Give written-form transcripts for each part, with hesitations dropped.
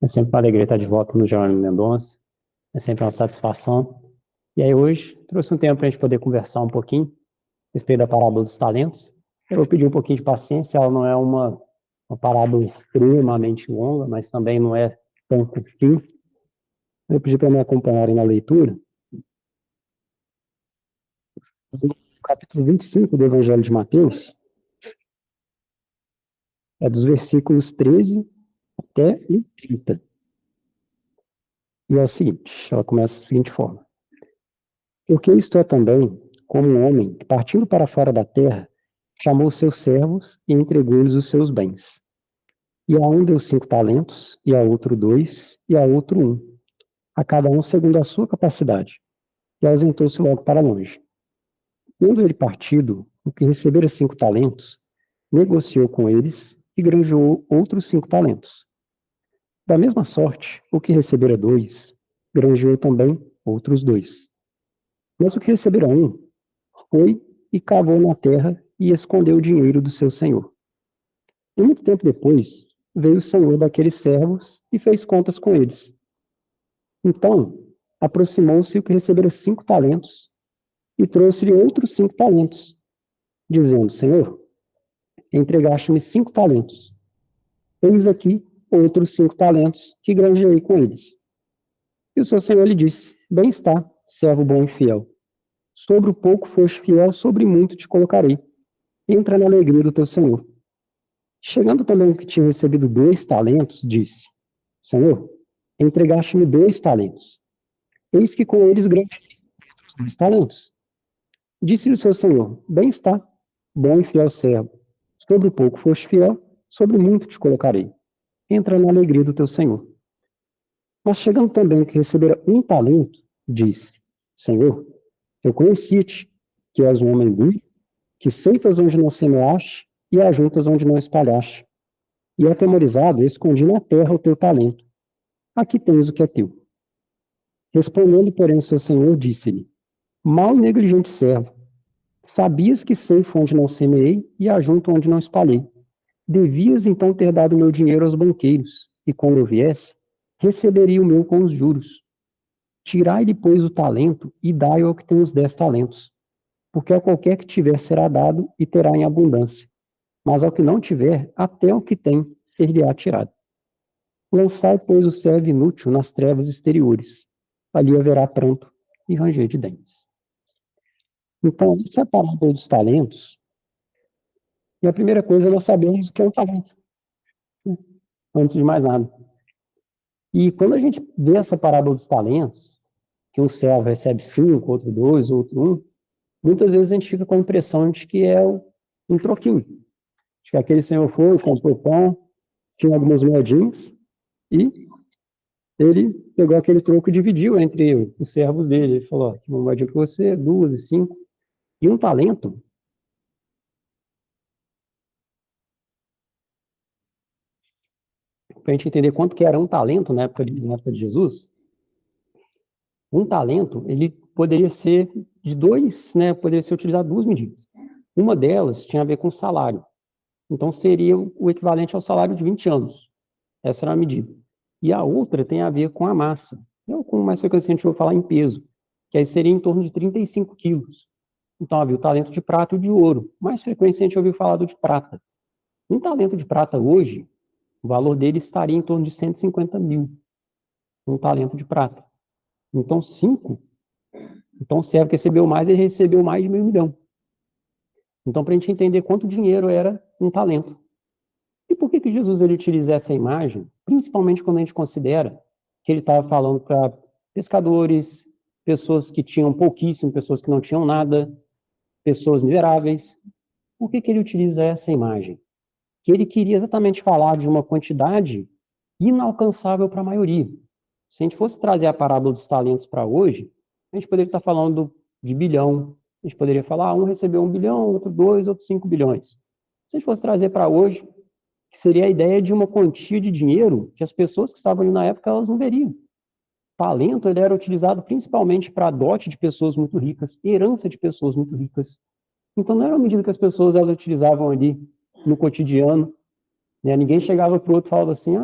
É sempre uma alegria estar de volta no Jerônimo Mendonça. É sempre uma satisfação. E aí hoje trouxe um tempo para a gente poder conversar um pouquinho a respeito da parábola dos talentos. Eu vou pedir um pouquinho de paciência, ela não é uma parábola extremamente longa, mas também não é tão curtinha. Eu vou pedir para me acompanharem na leitura. No capítulo 25 do Evangelho de Mateus, é dos versículos 13 até o 30. E é o seguinte, ela começa da seguinte forma. Porque isto é também como um homem que, partindo para fora da terra, chamou seus servos e entregou-lhes os seus bens. E a um deu 5 talentos, e a outro 2, e a outro 1, a cada um segundo a sua capacidade. E ausentou-se logo para longe. Tendo ele partido, o que recebera 5 talentos, negociou com eles e granjeou outros 5 talentos. Da mesma sorte, o que recebera 2, granjeou também outros 2. Mas o que recebera 1, foi e cavou na terra e escondeu o dinheiro do seu senhor. E muito tempo depois, veio o senhor daqueles servos e fez contas com eles. Então, aproximou-se o que recebera 5 talentos e trouxe-lhe outros 5 talentos, dizendo, Senhor, entregaste-me 5 talentos. Eis aqui outros 5 talentos que granjeei com eles. E o seu senhor lhe disse, bem está, servo bom e fiel. Sobre o pouco foste fiel, sobre muito te colocarei. Entra na alegria do teu senhor. Chegando também o que tinha recebido 2 talentos, disse, Senhor, entregaste-me 2 talentos. Eis que com eles granjeei outros 2 talentos. Disse-lhe o seu senhor, bem está, bom e fiel servo. Sobre o pouco foste fiel, sobre muito te colocarei. Entra na alegria do teu senhor. Mas chegando também o que recebera 1 talento, disse, Senhor, eu conheci-te, que és um homem duro, que ceifas onde não semeaste e ajuntas onde não espalhaste. E atemorizado, escondi na terra o teu talento. Aqui tens o que é teu. Respondendo, porém, o seu senhor, disse-lhe, mal e negligente servo, sabias que ceifo onde não semeei e ajunto onde não espalhei. Devias então ter dado meu dinheiro aos banqueiros, e quando eu viesse, receberia o meu com os juros. Tirai-lhe, pois, o talento e dai ao que tem os 10 talentos. Porque a qualquer que tiver será dado e terá em abundância. Mas ao que não tiver, até o que tem ser-lhe-á tirado. Lançai, pois, o servo inútil nas trevas exteriores. Ali haverá pranto e ranger de dentes. Então, essa é a parábola dos talentos. E a primeira coisa, nós sabemos o que é um talento. Antes de mais nada. E quando a gente vê essa parábola dos talentos, que um servo recebe 5, outro 2, outro 1, muitas vezes a gente fica com a impressão de que é um troquinho. De que aquele senhor foi, comprou pão, tinha algumas moedinhas, e ele pegou aquele troco e dividiu entre os servos dele. Ele falou, aqui uma moedinha para você, 2 e 5. E um talento, para a gente entender quanto que era um talento na época de Jesus, um talento, ele poderia ser de dois, né, poderia ser utilizado 2 medidas. Uma delas tinha a ver com salário. Então, seria o equivalente ao salário de 20 anos. Essa era a medida. E a outra tem a ver com a massa. Eu, com mais frequência, a gente vai falar em peso, que aí seria em torno de 35 quilos. Então, havia o talento de prata e o de ouro. Mais frequência, a gente ouviu falar do de prata. Um talento de prata hoje, o valor dele estaria em torno de 150 mil. Um talento de prata. Então, 5. Então, o servo que recebeu mais, ele recebeu mais de 500 mil. Então, para a gente entender quanto dinheiro era um talento. E por que Jesus ele utiliza essa imagem? Principalmente quando a gente considera que ele estava falando para pescadores, pessoas que tinham pouquíssimo, pessoas que não tinham nada, pessoas miseráveis. Por que ele utiliza essa imagem? Que ele queria exatamente falar de uma quantidade inalcançável para a maioria. Se a gente fosse trazer a parábola dos talentos para hoje, a gente poderia estar falando de bilhão. A gente poderia falar, um recebeu 1 bilhão, outro 2, outro 5 bilhões. Se a gente fosse trazer para hoje, que seria a ideia de uma quantia de dinheiro que as pessoas que estavam ali na época, elas não veriam. Talento, ele era utilizado principalmente para dote de pessoas muito ricas, herança de pessoas muito ricas. Então, não era uma medida que as pessoas elas utilizavam ali no cotidiano. Né? Ninguém chegava para o outro e falava assim,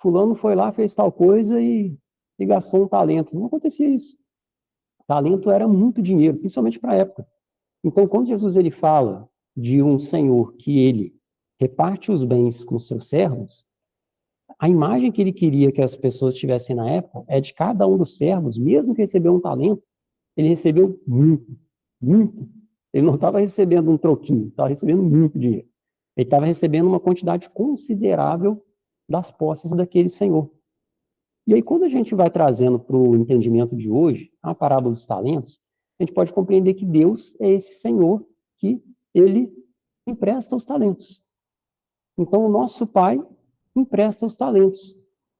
fulano foi lá, fez tal coisa e gastou um talento. Não acontecia isso. Talento era muito dinheiro, principalmente para a época. Então, quando Jesus ele fala de um senhor que ele reparte os bens com os seus servos, a imagem que ele queria que as pessoas tivessem na época é de cada um dos servos, mesmo que recebeu um talento, ele recebeu muito, muito. Ele não estava recebendo um troquinho, estava recebendo muito dinheiro. Ele estava recebendo uma quantidade considerável das posses daquele senhor. E aí, quando a gente vai trazendo para o entendimento de hoje, a parábola dos talentos, a gente pode compreender que Deus é esse Senhor que ele empresta os talentos. Então, o nosso Pai empresta os talentos.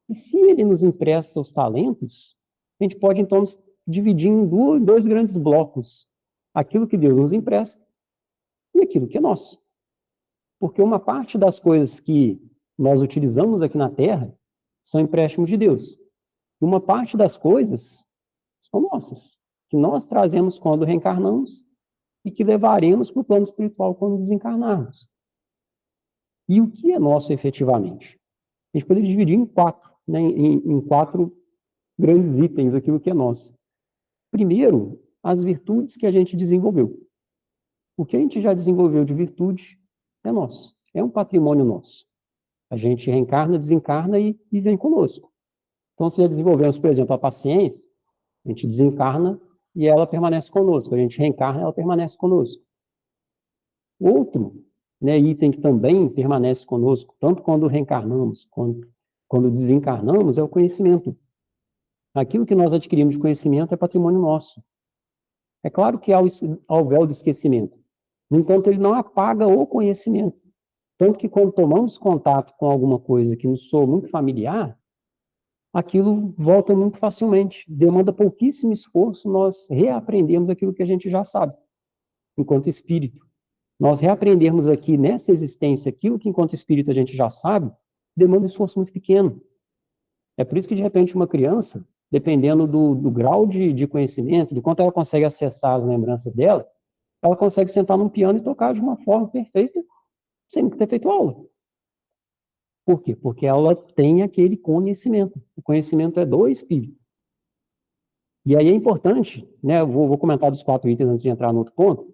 E se ele nos empresta os talentos, a gente pode, então, dividir em dois grandes blocos. Aquilo que Deus nos empresta e aquilo que é nosso. Porque uma parte das coisas que nós utilizamos aqui na Terra são empréstimos de Deus. E uma parte das coisas são nossas, que nós trazemos quando reencarnamos e que levaremos para o plano espiritual quando desencarnarmos. E o que é nosso efetivamente? A gente poderia dividir em quatro, né, em quatro grandes itens aquilo que é nosso. Primeiro, as virtudes que a gente desenvolveu. O que a gente já desenvolveu de virtude é nosso, é um patrimônio nosso. A gente reencarna, desencarna e vem conosco. Então, se já desenvolvemos, por exemplo, a paciência, a gente desencarna e ela permanece conosco. A gente reencarna e ela permanece conosco. Outro, né, item que também permanece conosco, tanto quando reencarnamos quando desencarnamos, é o conhecimento. Aquilo que nós adquirimos de conhecimento é patrimônio nosso. É claro que há o véu do esquecimento. No entanto, ele não apaga o conhecimento. Tanto que quando tomamos contato com alguma coisa que nos soa muito familiar, aquilo volta muito facilmente. Demanda pouquíssimo esforço nós reaprendemos aquilo que a gente já sabe, enquanto espírito. Nós reaprendermos aqui, nessa existência, aquilo que enquanto espírito a gente já sabe, demanda um esforço muito pequeno. É por isso que, de repente, uma criança, dependendo do grau de conhecimento, de quanto ela consegue acessar as lembranças dela, ela consegue sentar num piano e tocar de uma forma perfeita, sem nunca ter feito aula. Por quê? Porque ela tem aquele conhecimento. O conhecimento é do espírito. E aí é importante, né, eu vou comentar dos 4 itens antes de entrar no outro ponto,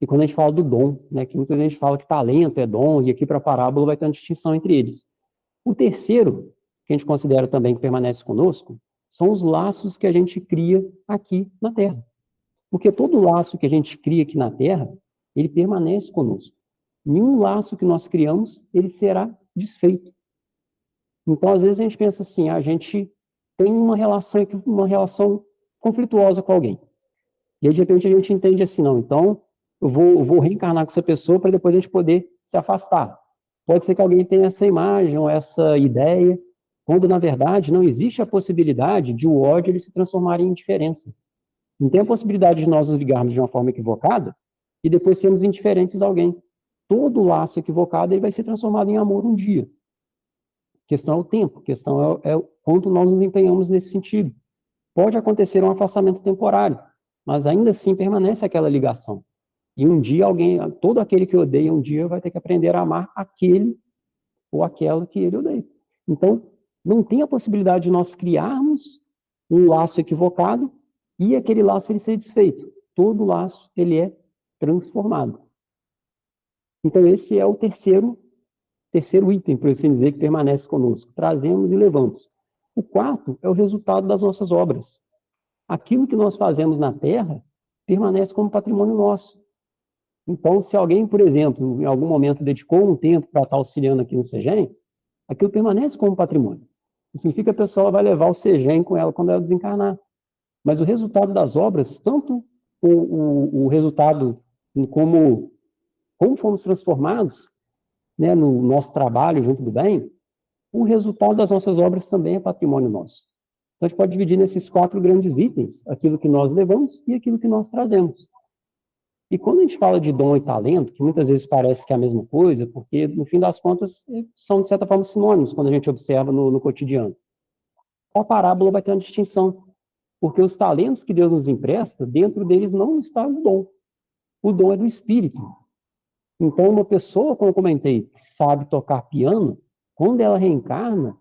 e quando a gente fala do dom, né, que muita gente fala que talento é dom, e aqui para a parábola vai ter uma distinção entre eles. O terceiro, que a gente considera também que permanece conosco, são os laços que a gente cria aqui na Terra. Porque todo laço que a gente cria aqui na Terra, ele permanece conosco. Nenhum laço que nós criamos, ele será desfeito. Então, às vezes, a gente pensa assim, a gente tem uma relação conflituosa com alguém. E aí, de repente, a gente entende assim, não, então, eu vou reencarnar com essa pessoa para depois a gente poder se afastar. Pode ser que alguém tenha essa imagem ou essa ideia, quando, na verdade, não existe a possibilidade de o ódio ele se transformar em indiferença. Não tem a possibilidade de nós nos ligarmos de uma forma equivocada e depois sermos indiferentes a alguém. Todo laço equivocado ele vai ser transformado em amor um dia. A questão é o tempo, a questão é o quanto nós nos empenhamos nesse sentido. Pode acontecer um afastamento temporário, mas ainda assim permanece aquela ligação. E um dia todo aquele que odeia, um dia vai ter que aprender a amar aquele ou aquela que ele odeia. Então, não tem a possibilidade de nós criarmos um laço equivocado e aquele laço ele ser desfeito. Todo laço ele é transformado. Então, esse é o terceiro item, por assim dizer, que permanece conosco. Trazemos e levamos. O quarto é o resultado das nossas obras. Aquilo que nós fazemos na Terra permanece como patrimônio nosso. Então, se alguém, por exemplo, em algum momento dedicou um tempo para estar auxiliando aqui no CEGEM, aquilo permanece como patrimônio. Isso significa que a pessoa vai levar o CEGEM com ela quando ela desencarnar. Mas o resultado das obras, tanto o resultado como fomos transformados, né, no nosso trabalho junto do bem, o resultado das nossas obras também é patrimônio nosso. Então, a gente pode dividir nesses 4 grandes itens, aquilo que nós levamos e aquilo que nós trazemos. E quando a gente fala de dom e talento, que muitas vezes parece que é a mesma coisa, porque, no fim das contas, são, de certa forma, sinônimos quando a gente observa no cotidiano. A parábola vai ter uma distinção, porque os talentos que Deus nos empresta, dentro deles não está o dom. O dom é do Espírito. Então, uma pessoa, como eu comentei, que sabe tocar piano, quando ela reencarna,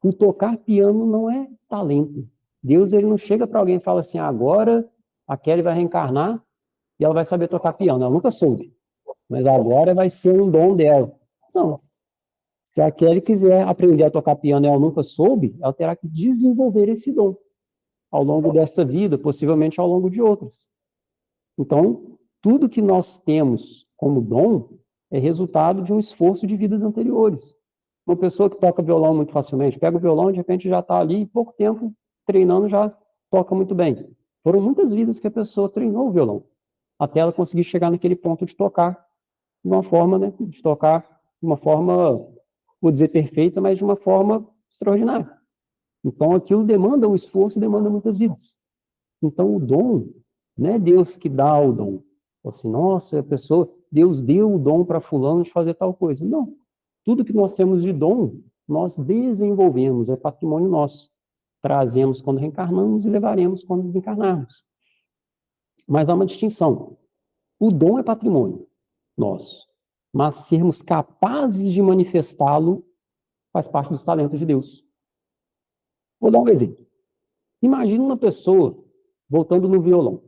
O tocar piano não é talento. Deus, ele não chega para alguém e fala assim, agora a Kelly vai reencarnar e ela vai saber tocar piano. Ela nunca soube, mas agora vai ser um dom dela. Não. Se a Kelly quiser aprender a tocar piano e ela nunca soube, ela terá que desenvolver esse dom ao longo dessa vida, possivelmente ao longo de outras. Então, tudo que nós temos como dom é resultado de um esforço de vidas anteriores. Uma pessoa que toca violão muito facilmente, pega o violão e de repente já está ali, pouco tempo treinando, já toca muito bem. Foram muitas vidas que a pessoa treinou o violão, até ela conseguir chegar naquele ponto de tocar de uma forma, né, de tocar de uma forma, vou dizer perfeita, mas de uma forma extraordinária. Então, aquilo demanda um esforço e demanda muitas vidas. Então, o dom, não é Deus que dá o dom. Assim, nossa, a pessoa, Deus deu o dom para fulano de fazer tal coisa. Não. Tudo que nós temos de dom, nós desenvolvemos, é patrimônio nosso. Trazemos quando reencarnamos e levaremos quando desencarnarmos. Mas há uma distinção. O dom é patrimônio nosso, mas sermos capazes de manifestá-lo faz parte dos talentos de Deus. Vou dar um exemplo. Imagina uma pessoa, voltando no violão,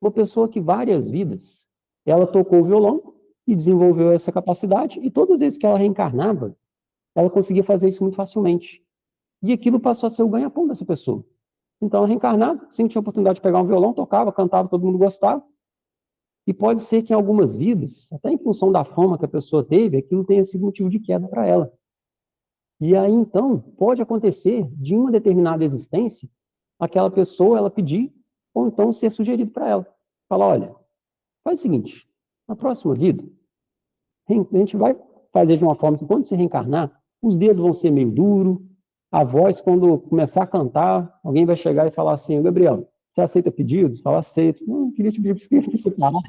uma pessoa que várias vidas, ela tocou o violão e desenvolveu essa capacidade, e todas as vezes que ela reencarnava, ela conseguia fazer isso muito facilmente. E aquilo passou a ser o ganha-pão dessa pessoa. Então, ela reencarnava, sempre tinha a oportunidade de pegar um violão, tocava, cantava, todo mundo gostava. E pode ser que em algumas vidas, até em função da fama que a pessoa teve, aquilo tenha sido motivo de queda para ela. E aí, então, pode acontecer de uma determinada existência, aquela pessoa, ela pedir, ou então ser sugerido para ela. Falar, olha, faz o seguinte, na próxima vida, a gente vai fazer de uma forma que quando você reencarnar, os dedos vão ser meio duros, a voz, quando começar a cantar, alguém vai chegar e falar assim, Gabriel, você aceita pedidos? Fala, aceito. Não, queria te pedir para você parar.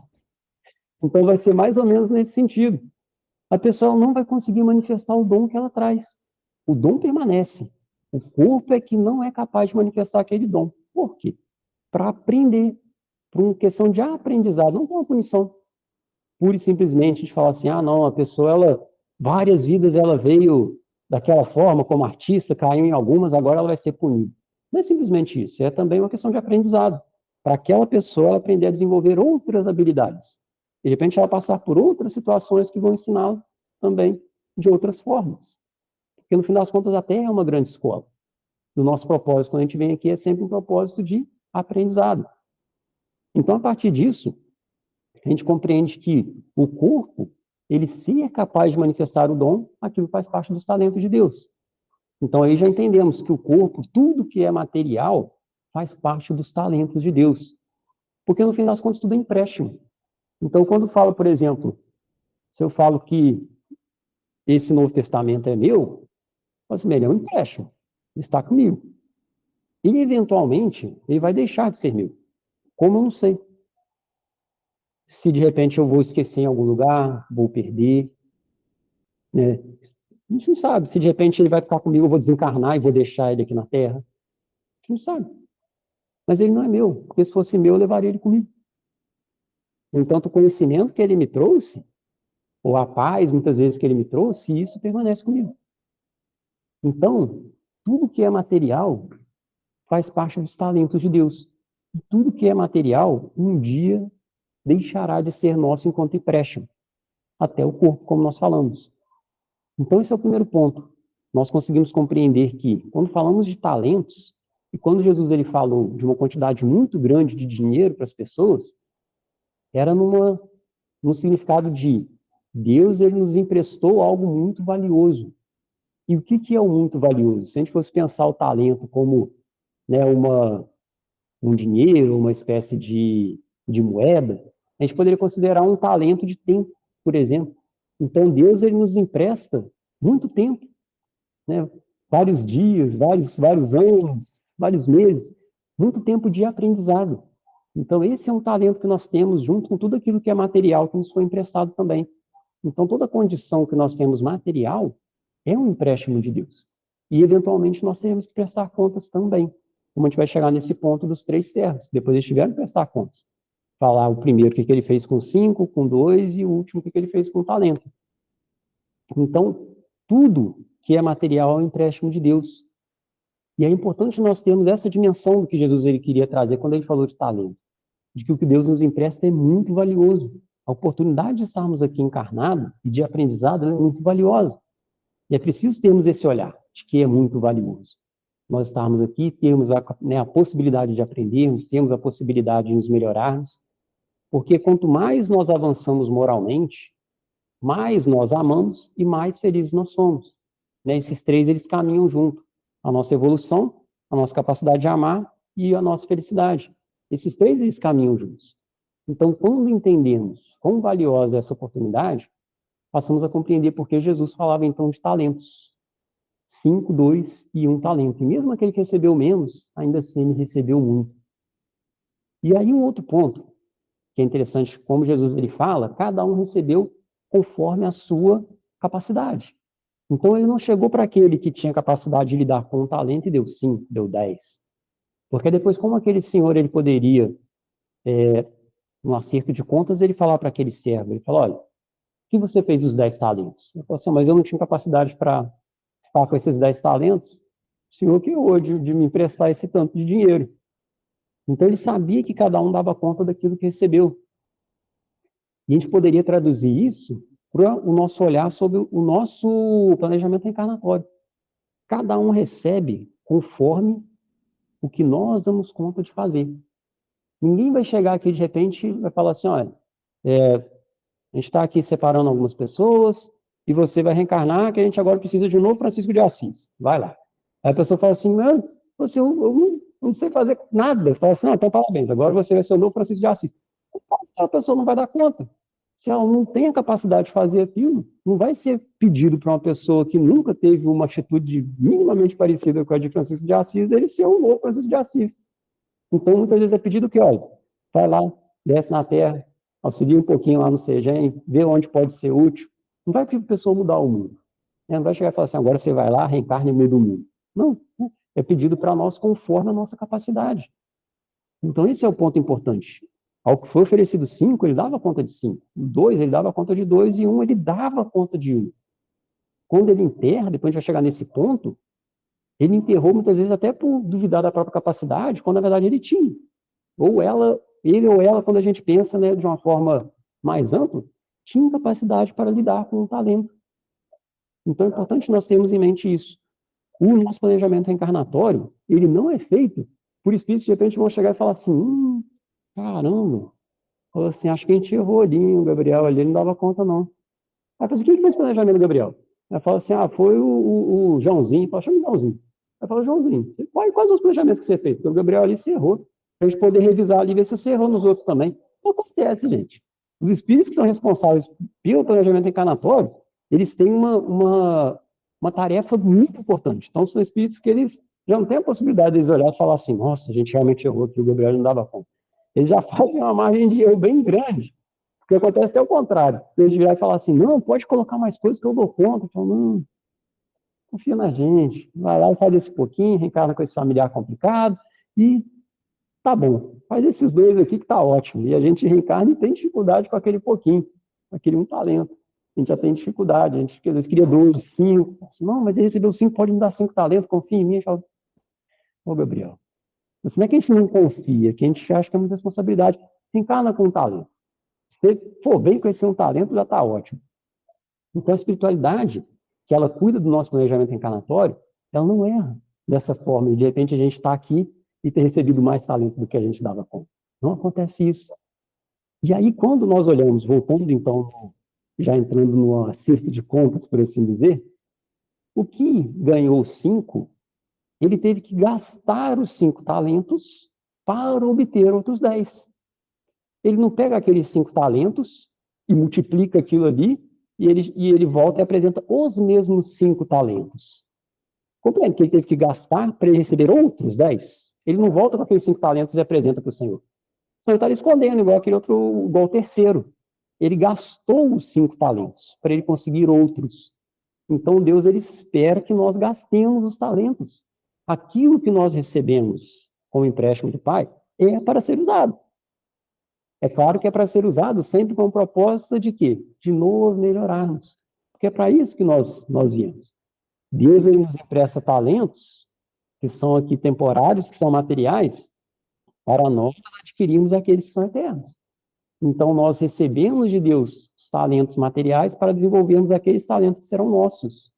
Então, vai ser mais ou menos nesse sentido. A pessoa não vai conseguir manifestar o dom que ela traz. O dom permanece. O corpo é que não é capaz de manifestar aquele dom. Por quê? Para aprender, por uma questão de aprendizado, não por uma punição. Pura e simplesmente de falar assim, não, a pessoa, ela, várias vidas ela veio daquela forma, como artista, caiu em algumas, agora ela vai ser punida. Não é simplesmente isso, é também uma questão de aprendizado. Para aquela pessoa ela aprender a desenvolver outras habilidades. De repente ela passar por outras situações que vão ensiná-la também de outras formas. Porque no fim das contas a Terra é uma grande escola. O nosso propósito, quando a gente vem aqui, é sempre um propósito de aprendizado. Então, a partir disso, a gente compreende que o corpo, ele ser capaz de manifestar o dom, aquilo faz parte dos talentos de Deus. Então, aí já entendemos que o corpo, tudo que é material, faz parte dos talentos de Deus. Porque, no fim das contas, tudo é empréstimo. Então, quando falo, por exemplo, se eu falo que esse Novo Testamento é meu, eu falo assim, ele é um empréstimo, ele está comigo. E, eventualmente, ele vai deixar de ser meu. Como eu não sei. Se, de repente, eu vou esquecer em algum lugar, vou perder, né? A gente não sabe. Se, de repente, ele vai ficar comigo, eu vou desencarnar e vou deixar ele aqui na Terra. A gente não sabe. Mas ele não é meu, porque se fosse meu, eu levaria ele comigo. No entanto, o conhecimento que ele me trouxe, ou a paz, muitas vezes, que ele me trouxe, isso permanece comigo. Então, tudo que é material faz parte dos talentos de Deus. E tudo que é material, um dia, deixará de ser nosso enquanto empréstimo, até o corpo, como nós falamos. Então, esse é o primeiro ponto. Nós conseguimos compreender que, quando falamos de talentos, e quando Jesus ele falou de uma quantidade muito grande de dinheiro para as pessoas, era no significado de Deus ele nos emprestou algo muito valioso. E o que é o muito valioso? Se a gente fosse pensar o talento como, né, um dinheiro, uma espécie de moeda, a gente poderia considerar um talento de tempo, por exemplo. Então, Deus ele nos empresta muito tempo, né? Vários dias, vários anos, vários meses, muito tempo de aprendizado. Então, esse é um talento que nós temos junto com tudo aquilo que é material que nos foi emprestado também. Então, toda condição que nós temos material é um empréstimo de Deus. E, eventualmente, nós teremos que prestar contas também. Como a gente vai chegar nesse ponto dos 3 terras. Depois eles tiveram que prestar contas. Falar o primeiro o que ele fez com 5, com 2, e o último o que ele fez com o talento. Então, tudo que é material é um empréstimo de Deus. E é importante nós termos essa dimensão do que Jesus ele queria trazer quando ele falou de talento, de que o que Deus nos empresta é muito valioso. A oportunidade de estarmos aqui encarnados e de aprendizado é muito valiosa. E é preciso termos esse olhar de que é muito valioso. Nós estarmos aqui, termos a possibilidade de aprendermos, temos a possibilidade de nos melhorarmos, porque quanto mais nós avançamos moralmente, mais nós amamos e mais felizes nós somos. Né? Esses três, eles caminham junto. A nossa evolução, a nossa capacidade de amar e a nossa felicidade. Esses três, eles caminham juntos. Então, quando entendemos quão valiosa é essa oportunidade, passamos a compreender por que Jesus falava, então, de talentos. 5, 2 e 1 talento. E mesmo aquele que recebeu menos, ainda assim ele recebeu muito. E aí um outro ponto, que é interessante, como Jesus ele fala, cada um recebeu conforme a sua capacidade. Então ele não chegou para aquele que tinha capacidade de lidar com um talento e deu 5, deu 10. Porque depois, como aquele senhor ele poderia, no acerto de contas, ele falar para aquele servo, ele falou, olha, o que você fez dos 10 talentos? Ele falou assim, mas eu não tinha capacidade para estar com esses 10 talentos, o senhor que hoje de me emprestar esse tanto de dinheiro. Então ele sabia que cada um dava conta daquilo que recebeu. E a gente poderia traduzir isso para o nosso olhar sobre o nosso planejamento encarnatório. Cada um recebe conforme o que nós damos conta de fazer. Ninguém vai chegar aqui de repente e vai falar assim, olha, a gente está aqui separando algumas pessoas e você vai reencarnar que a gente agora precisa de um novo Francisco de Assis. Vai lá. Aí a pessoa fala assim, mano, eu não sei fazer nada. Fala assim, não, então parabéns, agora você vai ser o novo Francisco de Assis. A pessoa não vai dar conta. Se ela não tem a capacidade de fazer aquilo, não vai ser pedido para uma pessoa que nunca teve uma atitude minimamente parecida com a de Francisco de Assis, ele ser o novo Francisco de Assis. Então, muitas vezes é pedido que, olha, vai lá, desce na terra, auxilia um pouquinho lá no CEGEM, vê onde pode ser útil. Não vai pedir para a pessoa mudar o mundo. Não vai chegar e falar assim, agora você vai lá, reencarna no meio do mundo. Não, é pedido para nós conforme a nossa capacidade. Então, esse é o ponto importante. Ao que foi oferecido 5, ele dava conta de 5. 2, ele dava conta de 2, e 1, ele dava conta de 1. Quando ele enterra, depois a gente vai chegar nesse ponto, ele enterrou muitas vezes até por duvidar da própria capacidade, quando na verdade ele tinha. Ou ela, ele ou ela, quando a gente pensa, né, de uma forma mais ampla, tinha capacidade para lidar com o talento. Então é importante nós termos em mente isso. O nosso planejamento reencarnatório, ele não é feito por espíritos que de repente vão chegar e falar assim, caramba, falou assim, acho que a gente errou ali, o Gabriel ali, ele não dava conta não. Aí fala assim, quem que fez o planejamento do Gabriel? Aí fala assim, foi o Joãozinho. Fala, chama o Joãozinho. Aí fala, Joãozinho, quais os planejamentos que você fez? Porque o Gabriel ali se errou. Pra gente poder revisar ali e ver se você errou nos outros também. Não acontece, gente. Os espíritos que são responsáveis pelo planejamento encarnatório, eles têm uma tarefa muito importante. Então, são espíritos que eles já não têm a possibilidade de eles olhar e falar assim, nossa, a gente realmente errou, que o Gabriel não dava conta. Eles já fazem uma margem de erro bem grande. Porque acontece até o contrário. Eles virar e falar assim, não, pode colocar mais coisas que eu dou conta. Eu falo, não, confia na gente. Vai lá e faz esse pouquinho, reencarna com esse familiar complicado e tá bom. Faz esses dois aqui que tá ótimo. E a gente reencarna e tem dificuldade com aquele pouquinho, com aquele um talento. A gente já tem dificuldade. A gente às vezes queria 2, 5. Assim, não, mas ele recebeu 5, pode me dar 5 talentos, confia em mim. Eu falo, ô Gabriel, assim não é que a gente não confia, que a gente acha que é muita responsabilidade. Reencarna com um talento. Se for bem conhecer um talento, já está ótimo. Então, a espiritualidade, que ela cuida do nosso planejamento encarnatório, ela não erra dessa forma. E, de repente, a gente está aqui e ter recebido mais talento do que a gente dava conta. Não acontece isso. E aí, quando nós olhamos, voltando, então, já entrando no acerto de contas, por assim dizer, o que ganhou 5, ele teve que gastar os 5 talentos para obter outros 10. Ele não pega aqueles 5 talentos e multiplica aquilo ali, e ele volta e apresenta os mesmos 5 talentos. Compreende que ele teve que gastar para ele receber outros 10? Ele não volta com aqueles 5 talentos e apresenta para o Senhor. O Senhor está escondendo, igual aquele outro, igual o terceiro. Ele gastou os 5 talentos para ele conseguir outros. Então Deus ele espera que nós gastemos os talentos. Aquilo que nós recebemos como empréstimo do Pai é para ser usado. É claro que é para ser usado sempre com o propósito de quê? De nos melhorarmos. Porque é para isso que nós viemos. Deus ele nos empresta talentos que são aqui temporários, que são materiais, para nós adquirirmos aqueles que são eternos. Então, nós recebemos de Deus os talentos materiais para desenvolvermos aqueles talentos que serão nossos.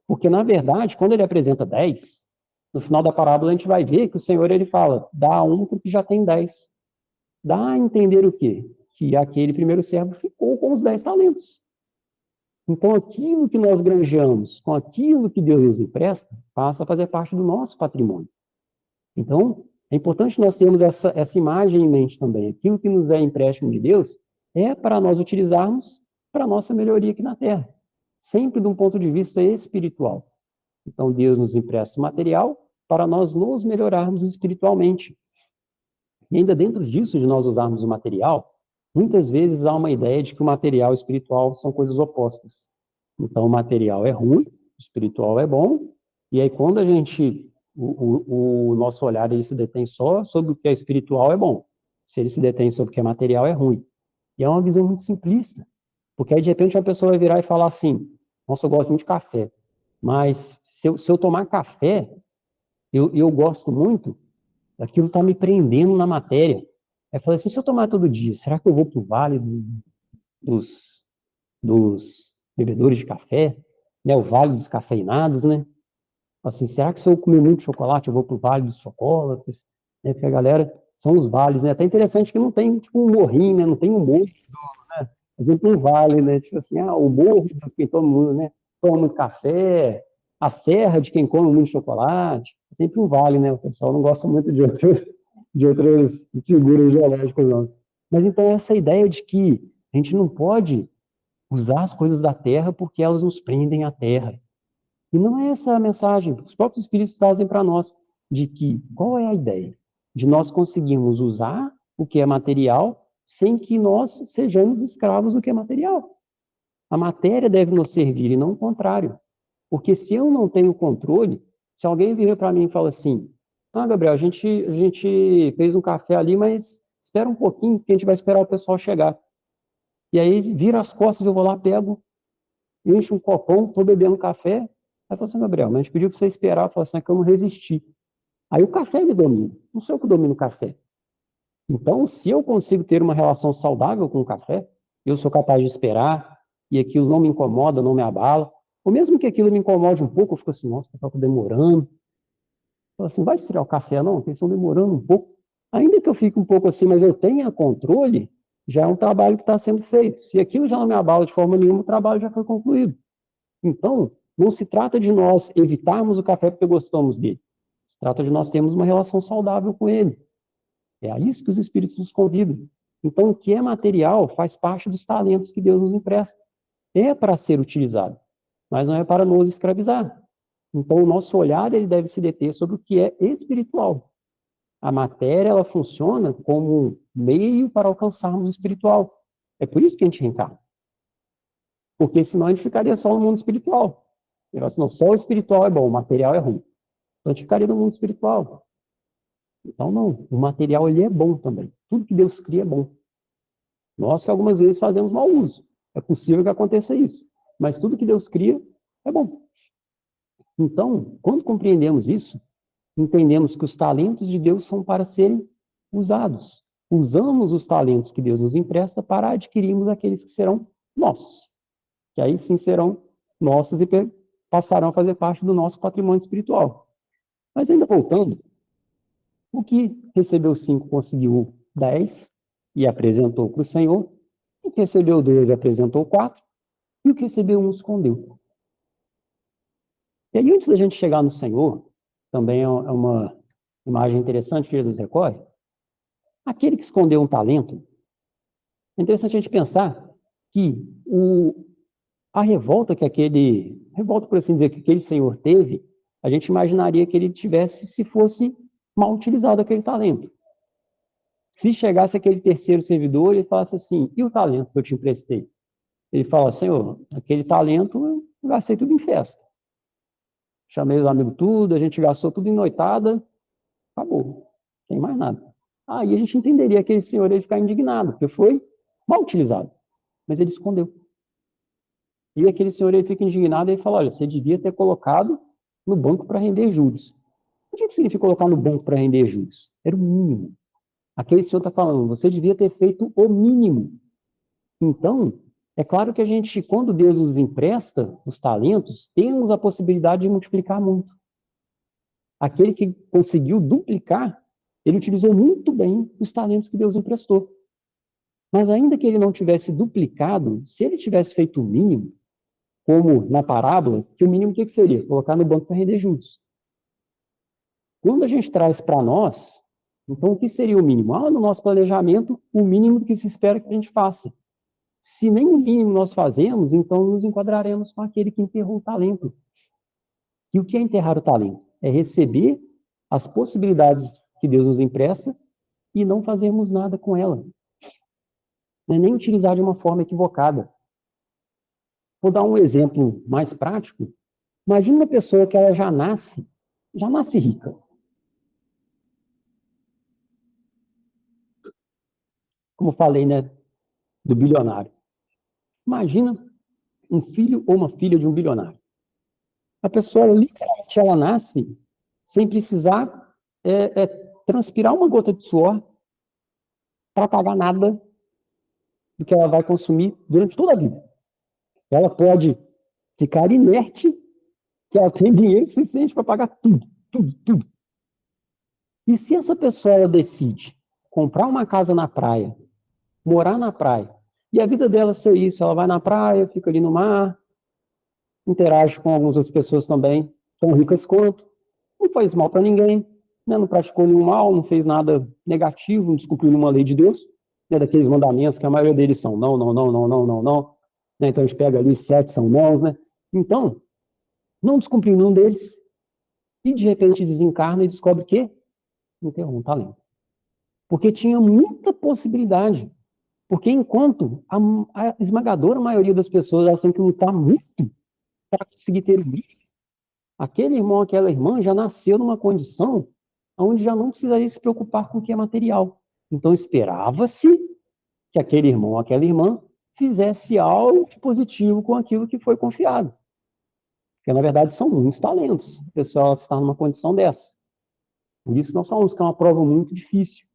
Porque, na verdade, quando ele apresenta 10, no final da parábola a gente vai ver que o Senhor, ele fala, dá a um porque já tem 10. Dá a entender o quê? Que aquele primeiro servo ficou com os 10 talentos. Então, aquilo que nós granjeamos com aquilo que Deus nos empresta, passa a fazer parte do nosso patrimônio. Então, é importante nós termos essa imagem em mente também. Aquilo que nos é empréstimo de Deus é para nós utilizarmos para a nossa melhoria aqui na Terra, sempre de um ponto de vista espiritual. Então, Deus nos empresta o material para nós nos melhorarmos espiritualmente. E ainda dentro disso, de nós usarmos o material, muitas vezes há uma ideia de que o material e o espiritual são coisas opostas. Então, o material é ruim, o espiritual é bom, e aí quando a gente, o nosso olhar ele se detém só sobre o que é espiritual é bom, se ele se detém sobre o que é material é ruim. E é uma visão muito simplista, porque aí de repente uma pessoa vai virar e falar assim, nossa, eu gosto muito de café, mas se eu tomar café, eu gosto muito, aquilo está me prendendo na matéria. Aí eu falei assim, se eu tomar todo dia, será que eu vou para o vale dos bebedores de café? Né, o vale dos cafeinados, né? Assim, será que se eu comer muito chocolate, eu vou para o vale dos chocolates? Né, porque a galera, são os vales, né? Até interessante que não tem, tipo, um morrinho, né? Não tem um morro, né? É sempre um vale, né? Tipo assim, o morro de quem todo mundo, né? Toma muito café, a serra de quem come muito chocolate, é sempre um vale, né? O pessoal não gosta muito de outras figuras geológicas, não. Mas então essa ideia de que a gente não pode usar as coisas da terra porque elas nos prendem à terra. E não é essa a mensagem que os próprios Espíritos trazem para nós, de que, qual é a ideia? De nós conseguirmos usar o que é material sem que nós sejamos escravos do que é material. A matéria deve nos servir e não o contrário. Porque se eu não tenho controle, se alguém vir para mim e fala assim, Gabriel, a gente fez um café ali, mas espera um pouquinho, que a gente vai esperar o pessoal chegar. E aí, vira as costas, eu vou lá, pego, encho um copão, estou bebendo café. Aí fala assim, Gabriel, mas a gente pediu para você esperar, fala assim, é que eu não resisti. Aí o café me domina, não sou eu que domino o café. Então, se eu consigo ter uma relação saudável com o café, eu sou capaz de esperar, e aquilo não me incomoda, não me abala. Ou mesmo que aquilo me incomode um pouco, eu fico assim, nossa, o pessoal está demorando. Fala assim, vai esfriar o café não? Porque eles estão demorando um pouco. Ainda que eu fique um pouco assim, mas eu tenha controle, já é um trabalho que está sendo feito. Se aquilo já não me abala de forma nenhuma, o trabalho já foi concluído. Então, não se trata de nós evitarmos o café porque gostamos dele. Se trata de nós termos uma relação saudável com ele. É a isso que os Espíritos nos convidam. Então, o que é material faz parte dos talentos que Deus nos empresta. É para ser utilizado, mas não é para nos escravizar. Então, o nosso olhar ele deve se deter sobre o que é espiritual. A matéria ela funciona como um meio para alcançarmos o espiritual. É por isso que a gente reencarna. Porque senão a gente ficaria só no mundo espiritual. Senão só o espiritual é bom, o material é ruim. Então a gente ficaria no mundo espiritual. Então não, o material ele é bom também. Tudo que Deus cria é bom. Nós que algumas vezes fazemos mau uso. É possível que aconteça isso. Mas tudo que Deus cria é bom. Então, quando compreendemos isso, entendemos que os talentos de Deus são para serem usados. Usamos os talentos que Deus nos empresta para adquirirmos aqueles que serão nossos. Que aí sim serão nossos e passarão a fazer parte do nosso patrimônio espiritual. Mas ainda voltando, o que recebeu 5 conseguiu 10 e apresentou para o Senhor, o que recebeu 2 apresentou 4, e o que recebeu 1 escondeu. E aí, antes da gente chegar no Senhor, também é uma imagem interessante que Jesus recorre, aquele que escondeu um talento, é interessante a gente pensar que a revolta que revolta por assim dizer, que aquele senhor teve, a gente imaginaria que ele tivesse se fosse mal utilizado aquele talento. Se chegasse aquele terceiro servidor, ele falasse assim, e o talento que eu te emprestei? Ele fala, Senhor, aquele talento eu gastei tudo em festa. Chamei os amigos tudo, a gente gastou tudo em noitada, acabou, não tem mais nada. Aí a gente entenderia que aquele senhor ia ficar indignado, porque foi mal utilizado, mas ele escondeu. E aquele senhor ele fica indignado e fala, olha, você devia ter colocado no banco para render juros. O que significa colocar no banco para render juros? Era o mínimo. Aquele senhor está falando, você devia ter feito o mínimo. Então, é claro que a gente, quando Deus nos empresta os talentos, temos a possibilidade de multiplicar muito. Aquele que conseguiu duplicar, ele utilizou muito bem os talentos que Deus emprestou. Mas ainda que ele não tivesse duplicado, se ele tivesse feito o mínimo, como na parábola, que o mínimo o que seria? Colocar no banco para render juros. Quando a gente traz para nós, então o que seria o mínimo? No nosso planejamento, o mínimo que se espera que a gente faça. Se nem o mínimo nós fazemos, então nos enquadraremos com aquele que enterrou o talento. E o que é enterrar o talento? É receber as possibilidades que Deus nos empresta e não fazermos nada com ela. Não é nem utilizar de uma forma equivocada. Vou dar um exemplo mais prático. Imagina uma pessoa que ela já nasce rica. Como falei, né, do bilionário. Imagina um filho ou uma filha de um bilionário. A pessoa, literalmente, ela nasce sem precisar transpirar uma gota de suor para pagar nada do que ela vai consumir durante toda a vida. Ela pode ficar inerte, que ela tem dinheiro suficiente para pagar tudo, tudo, tudo. E se essa pessoa ela decide comprar uma casa na praia, morar na praia, e a vida dela ser isso, ela vai na praia, fica ali no mar, interage com algumas outras pessoas também, tão ricas quanto, não faz mal para ninguém, né? Não praticou nenhum mal, não fez nada negativo, não descumpriu nenhuma lei de Deus, né? Daqueles mandamentos que a maioria deles são não, não, não, não, não, não, não, né? Então a gente pega ali 7 são nãos, né? Então, não descumpriu nenhum deles, e de repente desencarna e descobre que enterrou um talento. Porque tinha muita possibilidade. Porque enquanto a esmagadora maioria das pessoas elas têm que lutar muito para conseguir ter o mínimo, aquele irmão, aquela irmã já nasceu numa condição onde já não precisaria se preocupar com o que é material. Então esperava-se que aquele irmão, aquela irmã fizesse algo de positivo com aquilo que foi confiado. Porque na verdade são muitos talentos. O pessoal está numa condição dessa. Por isso nós falamos que é uma prova muito difícil.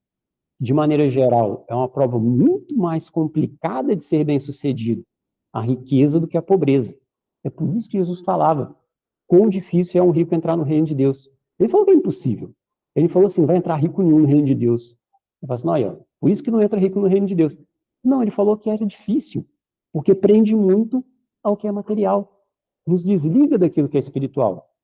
De maneira geral, é uma prova muito mais complicada de ser bem-sucedido, a riqueza do que a pobreza. É por isso que Jesus falava, quão difícil é um rico entrar no reino de Deus. Ele falou que é impossível. Ele falou assim, não vai entrar rico nenhum no reino de Deus. Eu falo assim, não, aí, por isso que não entra rico no reino de Deus. Não, ele falou que era difícil, porque prende muito ao que é material. Nos desliga daquilo que é espiritual.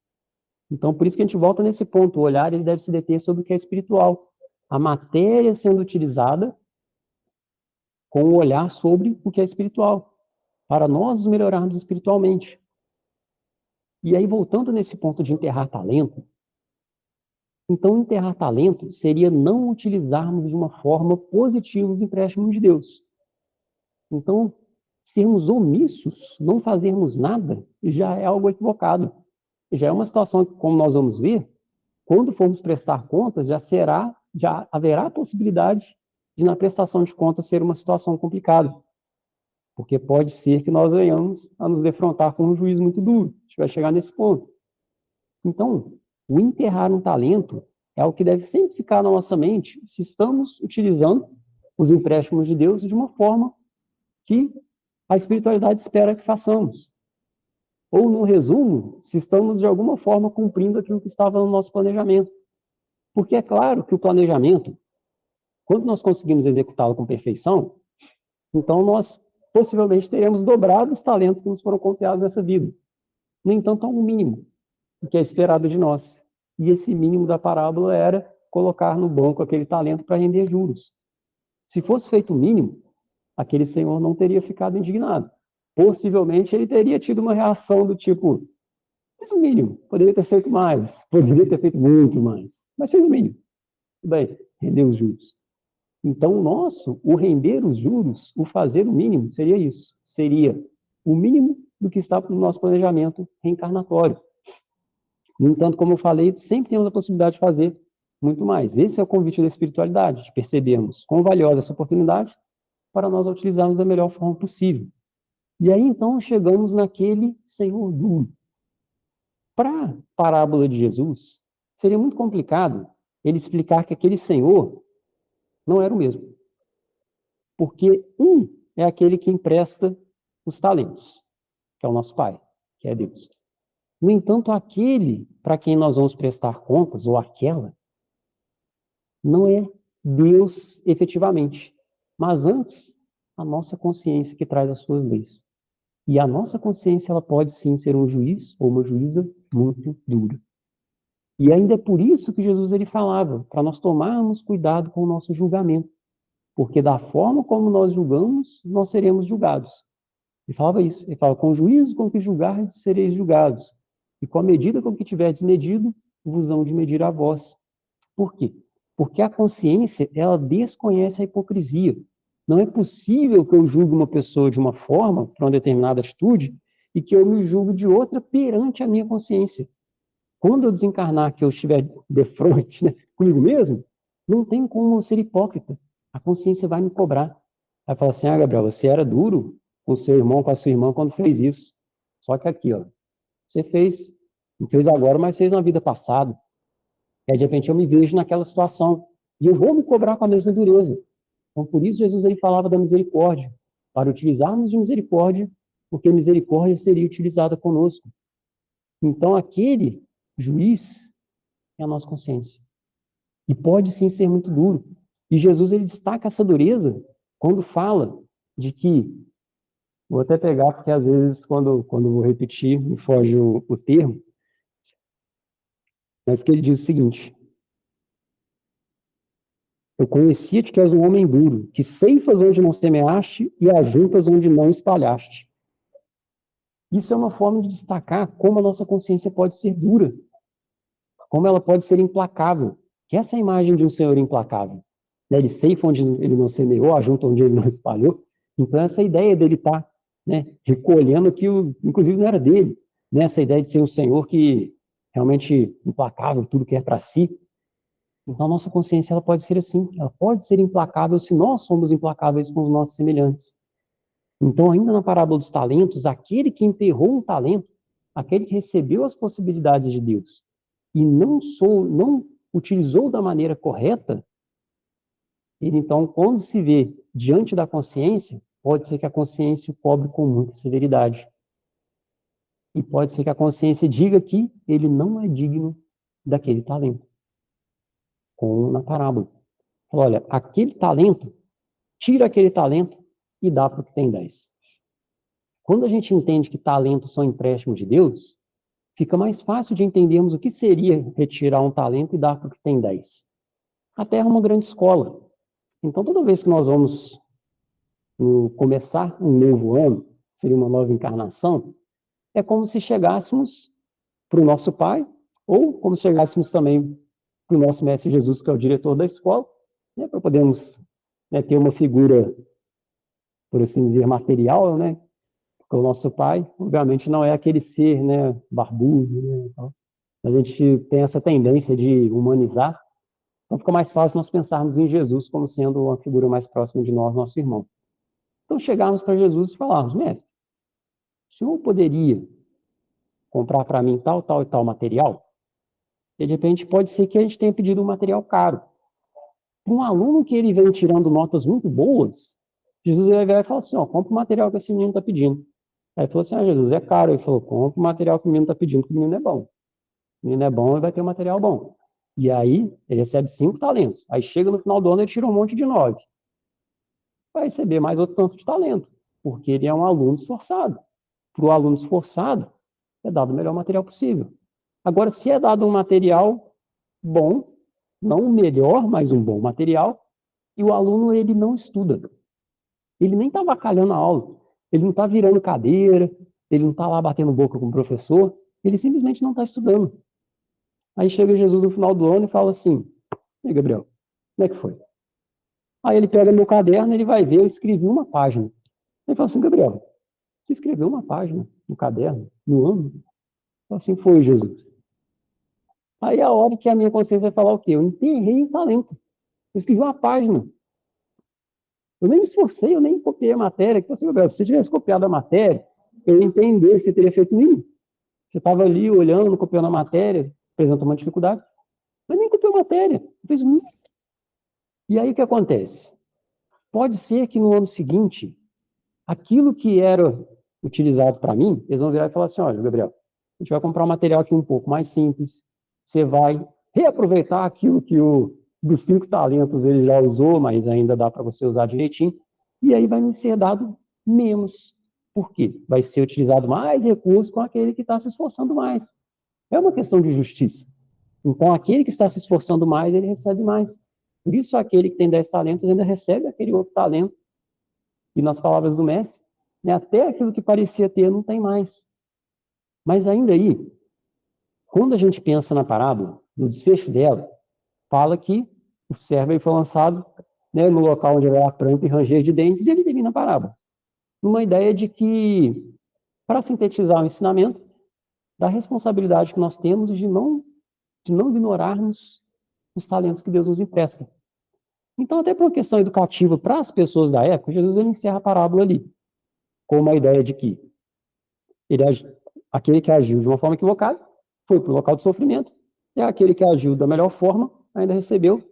Então, por isso que a gente volta nesse ponto, o olhar ele deve se deter sobre o que é espiritual. A matéria sendo utilizada com o olhar sobre o que é espiritual, para nós nos melhorarmos espiritualmente. E aí, voltando nesse ponto de enterrar talento, então enterrar talento seria não utilizarmos de uma forma positiva os empréstimos de Deus. Então, sermos omissos, não fazermos nada, já é algo equivocado. Já é uma situação que, como nós vamos ver, quando formos prestar contas, já haverá a possibilidade de, na prestação de contas, ser uma situação complicada. Porque pode ser que nós venhamos a nos defrontar com um juízo muito duro. A gente vai chegar nesse ponto. Então, o enterrar um talento é o que deve sempre ficar na nossa mente se estamos utilizando os empréstimos de Deus de uma forma que a espiritualidade espera que façamos. Ou, no resumo, se estamos de alguma forma cumprindo aquilo que estava no nosso planejamento. Porque é claro que o planejamento, quando nós conseguimos executá-lo com perfeição, então nós possivelmente teremos dobrado os talentos que nos foram confiados nessa vida. No entanto, há um mínimo que é esperado de nós. E esse mínimo da parábola era colocar no banco aquele talento para render juros. Se fosse feito o mínimo, aquele senhor não teria ficado indignado. Possivelmente ele teria tido uma reação do tipo, mas o mínimo, poderia ter feito mais, poderia ter feito muito mais, mas fez o mínimo. Tudo bem, rendeu os juros. Então, o render os juros, o fazer o mínimo, seria isso. Seria o mínimo do que está no nosso planejamento reencarnatório. No entanto, como eu falei, sempre temos a possibilidade de fazer muito mais. Esse é o convite da espiritualidade, de percebermos quão valiosa essa oportunidade para nós a utilizarmos da melhor forma possível. E aí, então, chegamos naquele Senhor duro. Para a parábola de Jesus, seria muito complicado ele explicar que aquele senhor não era o mesmo. Porque um é aquele que empresta os talentos, que é o nosso Pai, que é Deus. No entanto, aquele para quem nós vamos prestar contas, ou aquela, não é Deus efetivamente, mas antes a nossa consciência que traz as suas leis. E a nossa consciência ela pode sim ser um juiz ou uma juíza muito dura. E ainda é por isso que Jesus ele falava, para nós tomarmos cuidado com o nosso julgamento, porque da forma como nós julgamos, nós seremos julgados. Ele falava isso, ele fala, com o juízo com que julgardes, sereis julgados, e com a medida com que tiverdes medido, vos hão de medir a vós. Por quê? Porque a consciência, ela desconhece a hipocrisia. Não é possível que eu julgue uma pessoa de uma forma, para uma determinada atitude, e que eu me julgue de outra perante a minha consciência. Quando eu desencarnar, que eu estiver de frente, né, comigo mesmo, não tem como eu ser hipócrita. A consciência vai me cobrar. Vai falar assim, Gabriel, você era duro com o seu irmão, com a sua irmã, quando fez isso. Só que aqui, ó, você fez, não fez agora, mas fez na vida passada. E aí, de repente, eu me vejo naquela situação. E eu vou me cobrar com a mesma dureza. Então, por isso, Jesus ele falava da misericórdia, para utilizarmos de misericórdia, porque misericórdia seria utilizada conosco. Então, aquele juiz é a nossa consciência. E pode sim ser muito duro. E Jesus ele destaca essa dureza quando fala de que, vou até pegar, porque às vezes, quando vou repetir, me foge o termo, mas que ele diz o seguinte: eu conhecia-te que és um homem duro, que ceifas onde não semeaste e ajuntas onde não espalhaste. Isso é uma forma de destacar como a nossa consciência pode ser dura, como ela pode ser implacável, que essa é a imagem de um Senhor implacável. Né? Ele ceifa onde ele não semeou, ajunta onde ele não espalhou. Então, essa ideia dele estar recolhendo aquilo, inclusive não era dele, né? Essa ideia de ser um Senhor que realmente implacável, tudo que é para si. Então, a nossa consciência ela pode ser assim, ela pode ser implacável se nós somos implacáveis com os nossos semelhantes. Então, ainda na parábola dos talentos, aquele que enterrou um talento, aquele que recebeu as possibilidades de Deus e não utilizou da maneira correta, ele então, quando se vê diante da consciência, pode ser que a consciência o cobre com muita severidade. E pode ser que a consciência diga que ele não é digno daquele talento. Como na parábola. Olha, aquele talento, tira aquele talento e dá para o que tem 10. Quando a gente entende que talentos são empréstimos de Deus, fica mais fácil de entendermos o que seria retirar um talento e dar para o que tem 10. A Terra é uma grande escola. Então, toda vez que nós vamos começar um novo ano, seria uma nova encarnação, é como se chegássemos para o nosso Pai, ou como se chegássemos também para o nosso Mestre Jesus, que é o diretor da escola, né, para podermos ter uma figura, por assim dizer, material, né? Porque o nosso Pai, obviamente, não é aquele ser, né, barbudo, né? Então, a gente tem essa tendência de humanizar, então fica mais fácil nós pensarmos em Jesus como sendo uma figura mais próxima de nós, nosso irmão. Então, chegarmos para Jesus e falarmos, mestre, o senhor poderia comprar para mim tal, tal e tal material? E, de repente, pode ser que a gente tenha pedido um material caro. Para um aluno que ele vem tirando notas muito boas, Jesus vai vir e falar assim, ó, compra o material que esse menino está pedindo. Aí ele falou assim, Jesus, é caro. Ele falou, compra o material que o menino está pedindo, que o menino é bom. O menino é bom, ele vai ter um material bom. E aí, ele recebe 5 talentos. Aí chega no final do ano, ele tira um monte de 9. Vai receber mais outro tanto de talento, porque ele é um aluno esforçado. Para o aluno esforçado, é dado o melhor material possível. Agora, se é dado um material bom, não o melhor, mas um bom material, e o aluno ele não estuda. Ele nem está avacalhando a aula. Ele não está virando cadeira, ele não está lá batendo boca com o professor, ele simplesmente não está estudando. Aí chega Jesus no final do ano e fala assim, e aí, Gabriel, como é que foi? Aí ele pega meu caderno, ele vai ver, eu escrevi uma página. Ele fala assim, Gabriel, você escreveu uma página no caderno, no ano? Assim foi, Jesus. Aí a hora que a minha consciência vai falar o quê? Eu enterrei o talento. Eu escrevi uma página. Eu nem me esforcei, eu nem copiei a matéria. Então, assim, Gabriel, se você tivesse copiado a matéria, eu ia entender, você teria feito nenhum. Você estava ali olhando, copiando a matéria, apresenta uma dificuldade. muita matéria. Fez muito. E aí o que acontece? Pode ser que no ano seguinte, aquilo que era utilizado para mim, eles vão virar e falar assim, olha, Gabriel, a gente vai comprar um material aqui um pouco mais simples, você vai reaproveitar aquilo que dos 5 talentos ele já usou, mas ainda dá para você usar direitinho, e aí vai me ser dado menos. Por quê? Vai ser utilizado mais recursos com aquele que está se esforçando mais. É uma questão de justiça. Então, aquele que está se esforçando mais, ele recebe mais. Por isso, aquele que tem 10 talentos ainda recebe aquele outro talento. E nas palavras do mestre, né, até aquilo que parecia ter não tem mais. Mas ainda aí, quando a gente pensa na parábola, no desfecho dela, fala que o servo aí foi lançado, né, no local onde haverá pranto e ranger de dentes, e ele termina a parábola. Numa ideia de que, para sintetizar o ensinamento, da responsabilidade que nós temos de não ignorarmos os talentos que Deus nos empresta. Então, até por uma questão educativa para as pessoas da época, Jesus ele encerra a parábola ali, com uma ideia de que ele, aquele que agiu de uma forma equivocada foi para o local de sofrimento, e aquele que agiu da melhor forma ainda recebeu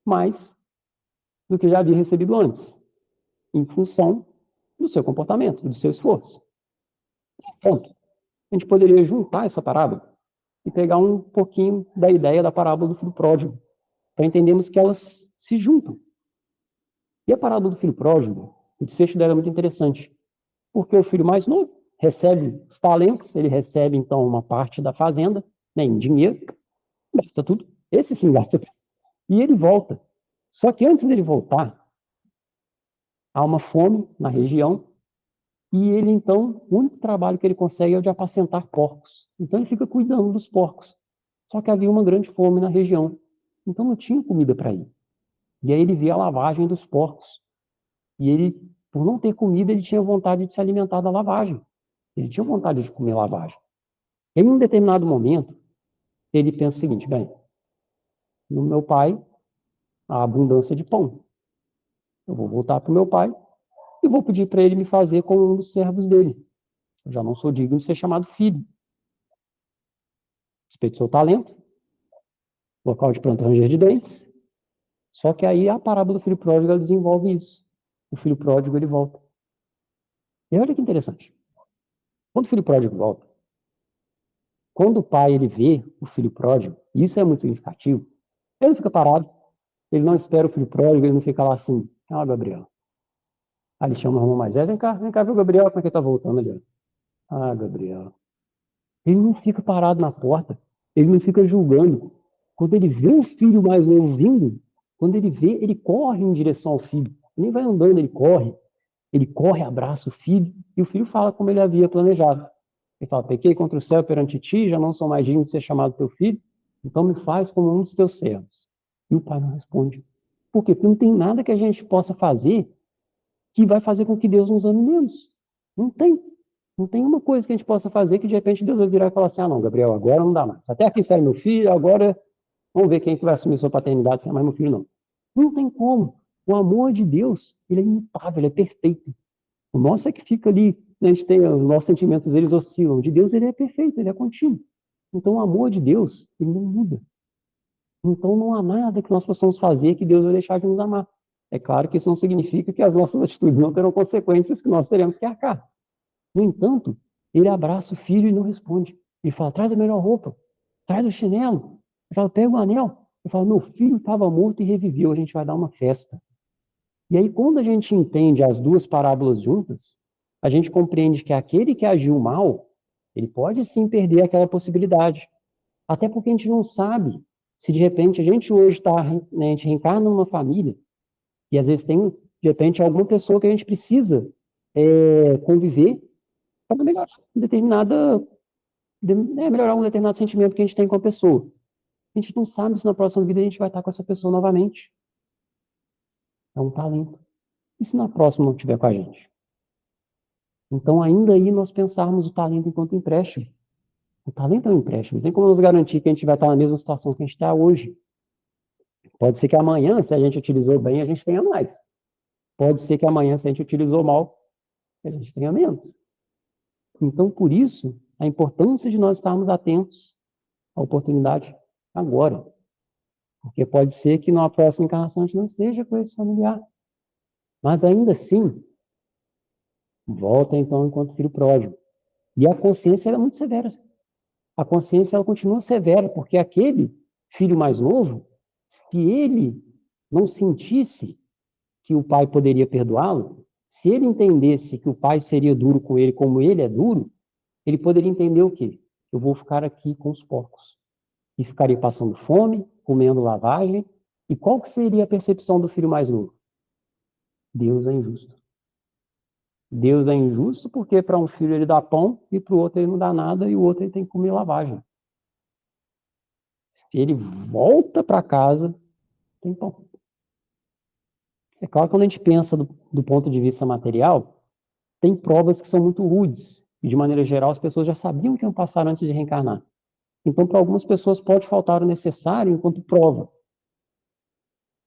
mais do que já havia recebido antes, em função do seu comportamento, do seu esforço. Ponto. A gente poderia juntar essa parábola e pegar um pouquinho da ideia da parábola do filho pródigo, para entendermos que elas se juntam. E a parábola do filho pródigo, o desfecho dela é muito interessante, porque o filho mais novo recebe os talentos, ele recebe, então, uma parte da fazenda, né, em dinheiro, gasta tudo, esse sim gasta tudo, e ele volta. Só que antes dele voltar, há uma fome na região, e ele, então, o único trabalho que ele consegue é o de apacentar porcos. Então, ele fica cuidando dos porcos. Só que havia uma grande fome na região, então não tinha comida para ele. E aí ele via a lavagem dos porcos. E ele, por não ter comida, ele tinha vontade de se alimentar da lavagem. Ele tinha vontade de comer lavagem. Em um determinado momento, ele pensa o seguinte, bem, no meu pai, há abundância de pão. Eu vou voltar para o meu pai e vou pedir para ele me fazer como um dos servos dele. Eu já não sou digno de ser chamado filho. Respeito o seu talento, local de planta ranger de dentes. Só que aí a parábola do filho pródigo ela desenvolve isso. O filho pródigo ele volta. E olha que interessante. Quando o filho pródigo volta, quando o pai ele vê o filho pródigo, e isso é muito significativo, ele não fica parado, ele não espera o filho pródigo, ele não fica lá assim, ah, Gabriel. Aí ele chama o irmão mais velho, vem cá ver o Gabriel, como é que ele tá voltando ali. Ah, Gabriel. Ele não fica parado na porta, ele não fica julgando. Quando ele vê o filho mais novo vindo, quando ele vê, ele corre em direção ao filho. Ele nem vai andando, ele corre, abraça o filho, e o filho fala como ele havia planejado. Ele fala, pequei contra o céu perante ti, já não sou mais digno de ser chamado teu filho, então me faz como um dos teus servos. E o pai não responde. Por quê? Porque não tem nada que a gente possa fazer que vai fazer com que Deus nos ame menos. Não tem. Não tem uma coisa que a gente possa fazer que de repente Deus vai virar e falar assim, ah não, Gabriel, agora não dá mais. Até aqui sai meu filho, agora vamos ver quem que vai assumir sua paternidade, se é mais meu filho não. Não tem como. O amor de Deus, ele é imutável, ele é perfeito. O nosso é que fica ali, né, a gente tem, os nossos sentimentos, eles oscilam. De Deus, ele é perfeito, ele é contínuo. Então, o amor de Deus, ele não muda. Então, não há nada que nós possamos fazer que Deus vai deixar de nos amar. É claro que isso não significa que as nossas atitudes não terão consequências que nós teremos que arcar. No entanto, ele abraça o filho e não responde. Ele fala, traz a melhor roupa, traz o chinelo. Ele fala, pega o anel. Ele fala, meu filho estava morto e reviveu, a gente vai dar uma festa. E aí, quando a gente entende as duas parábolas juntas, a gente compreende que aquele que agiu mal, ele pode sim perder aquela possibilidade. Até porque a gente não sabe se de repente a gente hoje está, né, a gente reencarna numa família, e às vezes tem, de repente, alguma pessoa que a gente precisa conviver para melhorar melhorar um determinado sentimento que a gente tem com a pessoa. A gente não sabe se na próxima vida a gente vai estar com essa pessoa novamente. É um talento. E se na próxima não estiver com a gente? Então, ainda aí, nós pensarmos o talento enquanto empréstimo. O talento é um empréstimo. Não tem como nos garantir que a gente vai estar na mesma situação que a gente está hoje. Pode ser que amanhã, se a gente utilizou bem, a gente tenha mais. Pode ser que amanhã, se a gente utilizou mal, a gente tenha menos. Então, por isso, a importância de nós estarmos atentos à oportunidade agora. porque pode ser que numa próxima encarnação a gente não esteja com esse familiar. Mas ainda assim, volta então enquanto filho pródigo. E a consciência é muito severa. A consciência ela continua severa, porque aquele filho mais novo, se ele não sentisse que o pai poderia perdoá-lo, se ele entendesse que o pai seria duro com ele como ele é duro, ele poderia entender o quê? Eu vou ficar aqui com os porcos. E ficaria passando fome, comendo lavagem. E qual que seria a percepção do filho mais novo? Deus é injusto. Deus é injusto porque para um filho ele dá pão e para o outro ele não dá nada e o outro ele tem que comer lavagem. Se ele volta para casa, tem pão. É claro que quando a gente pensa do ponto de vista material, tem provas que são muito rudes. E, de maneira geral, as pessoas já sabiam que iam passar antes de reencarnar. Então, para algumas pessoas, pode faltar o necessário enquanto prova.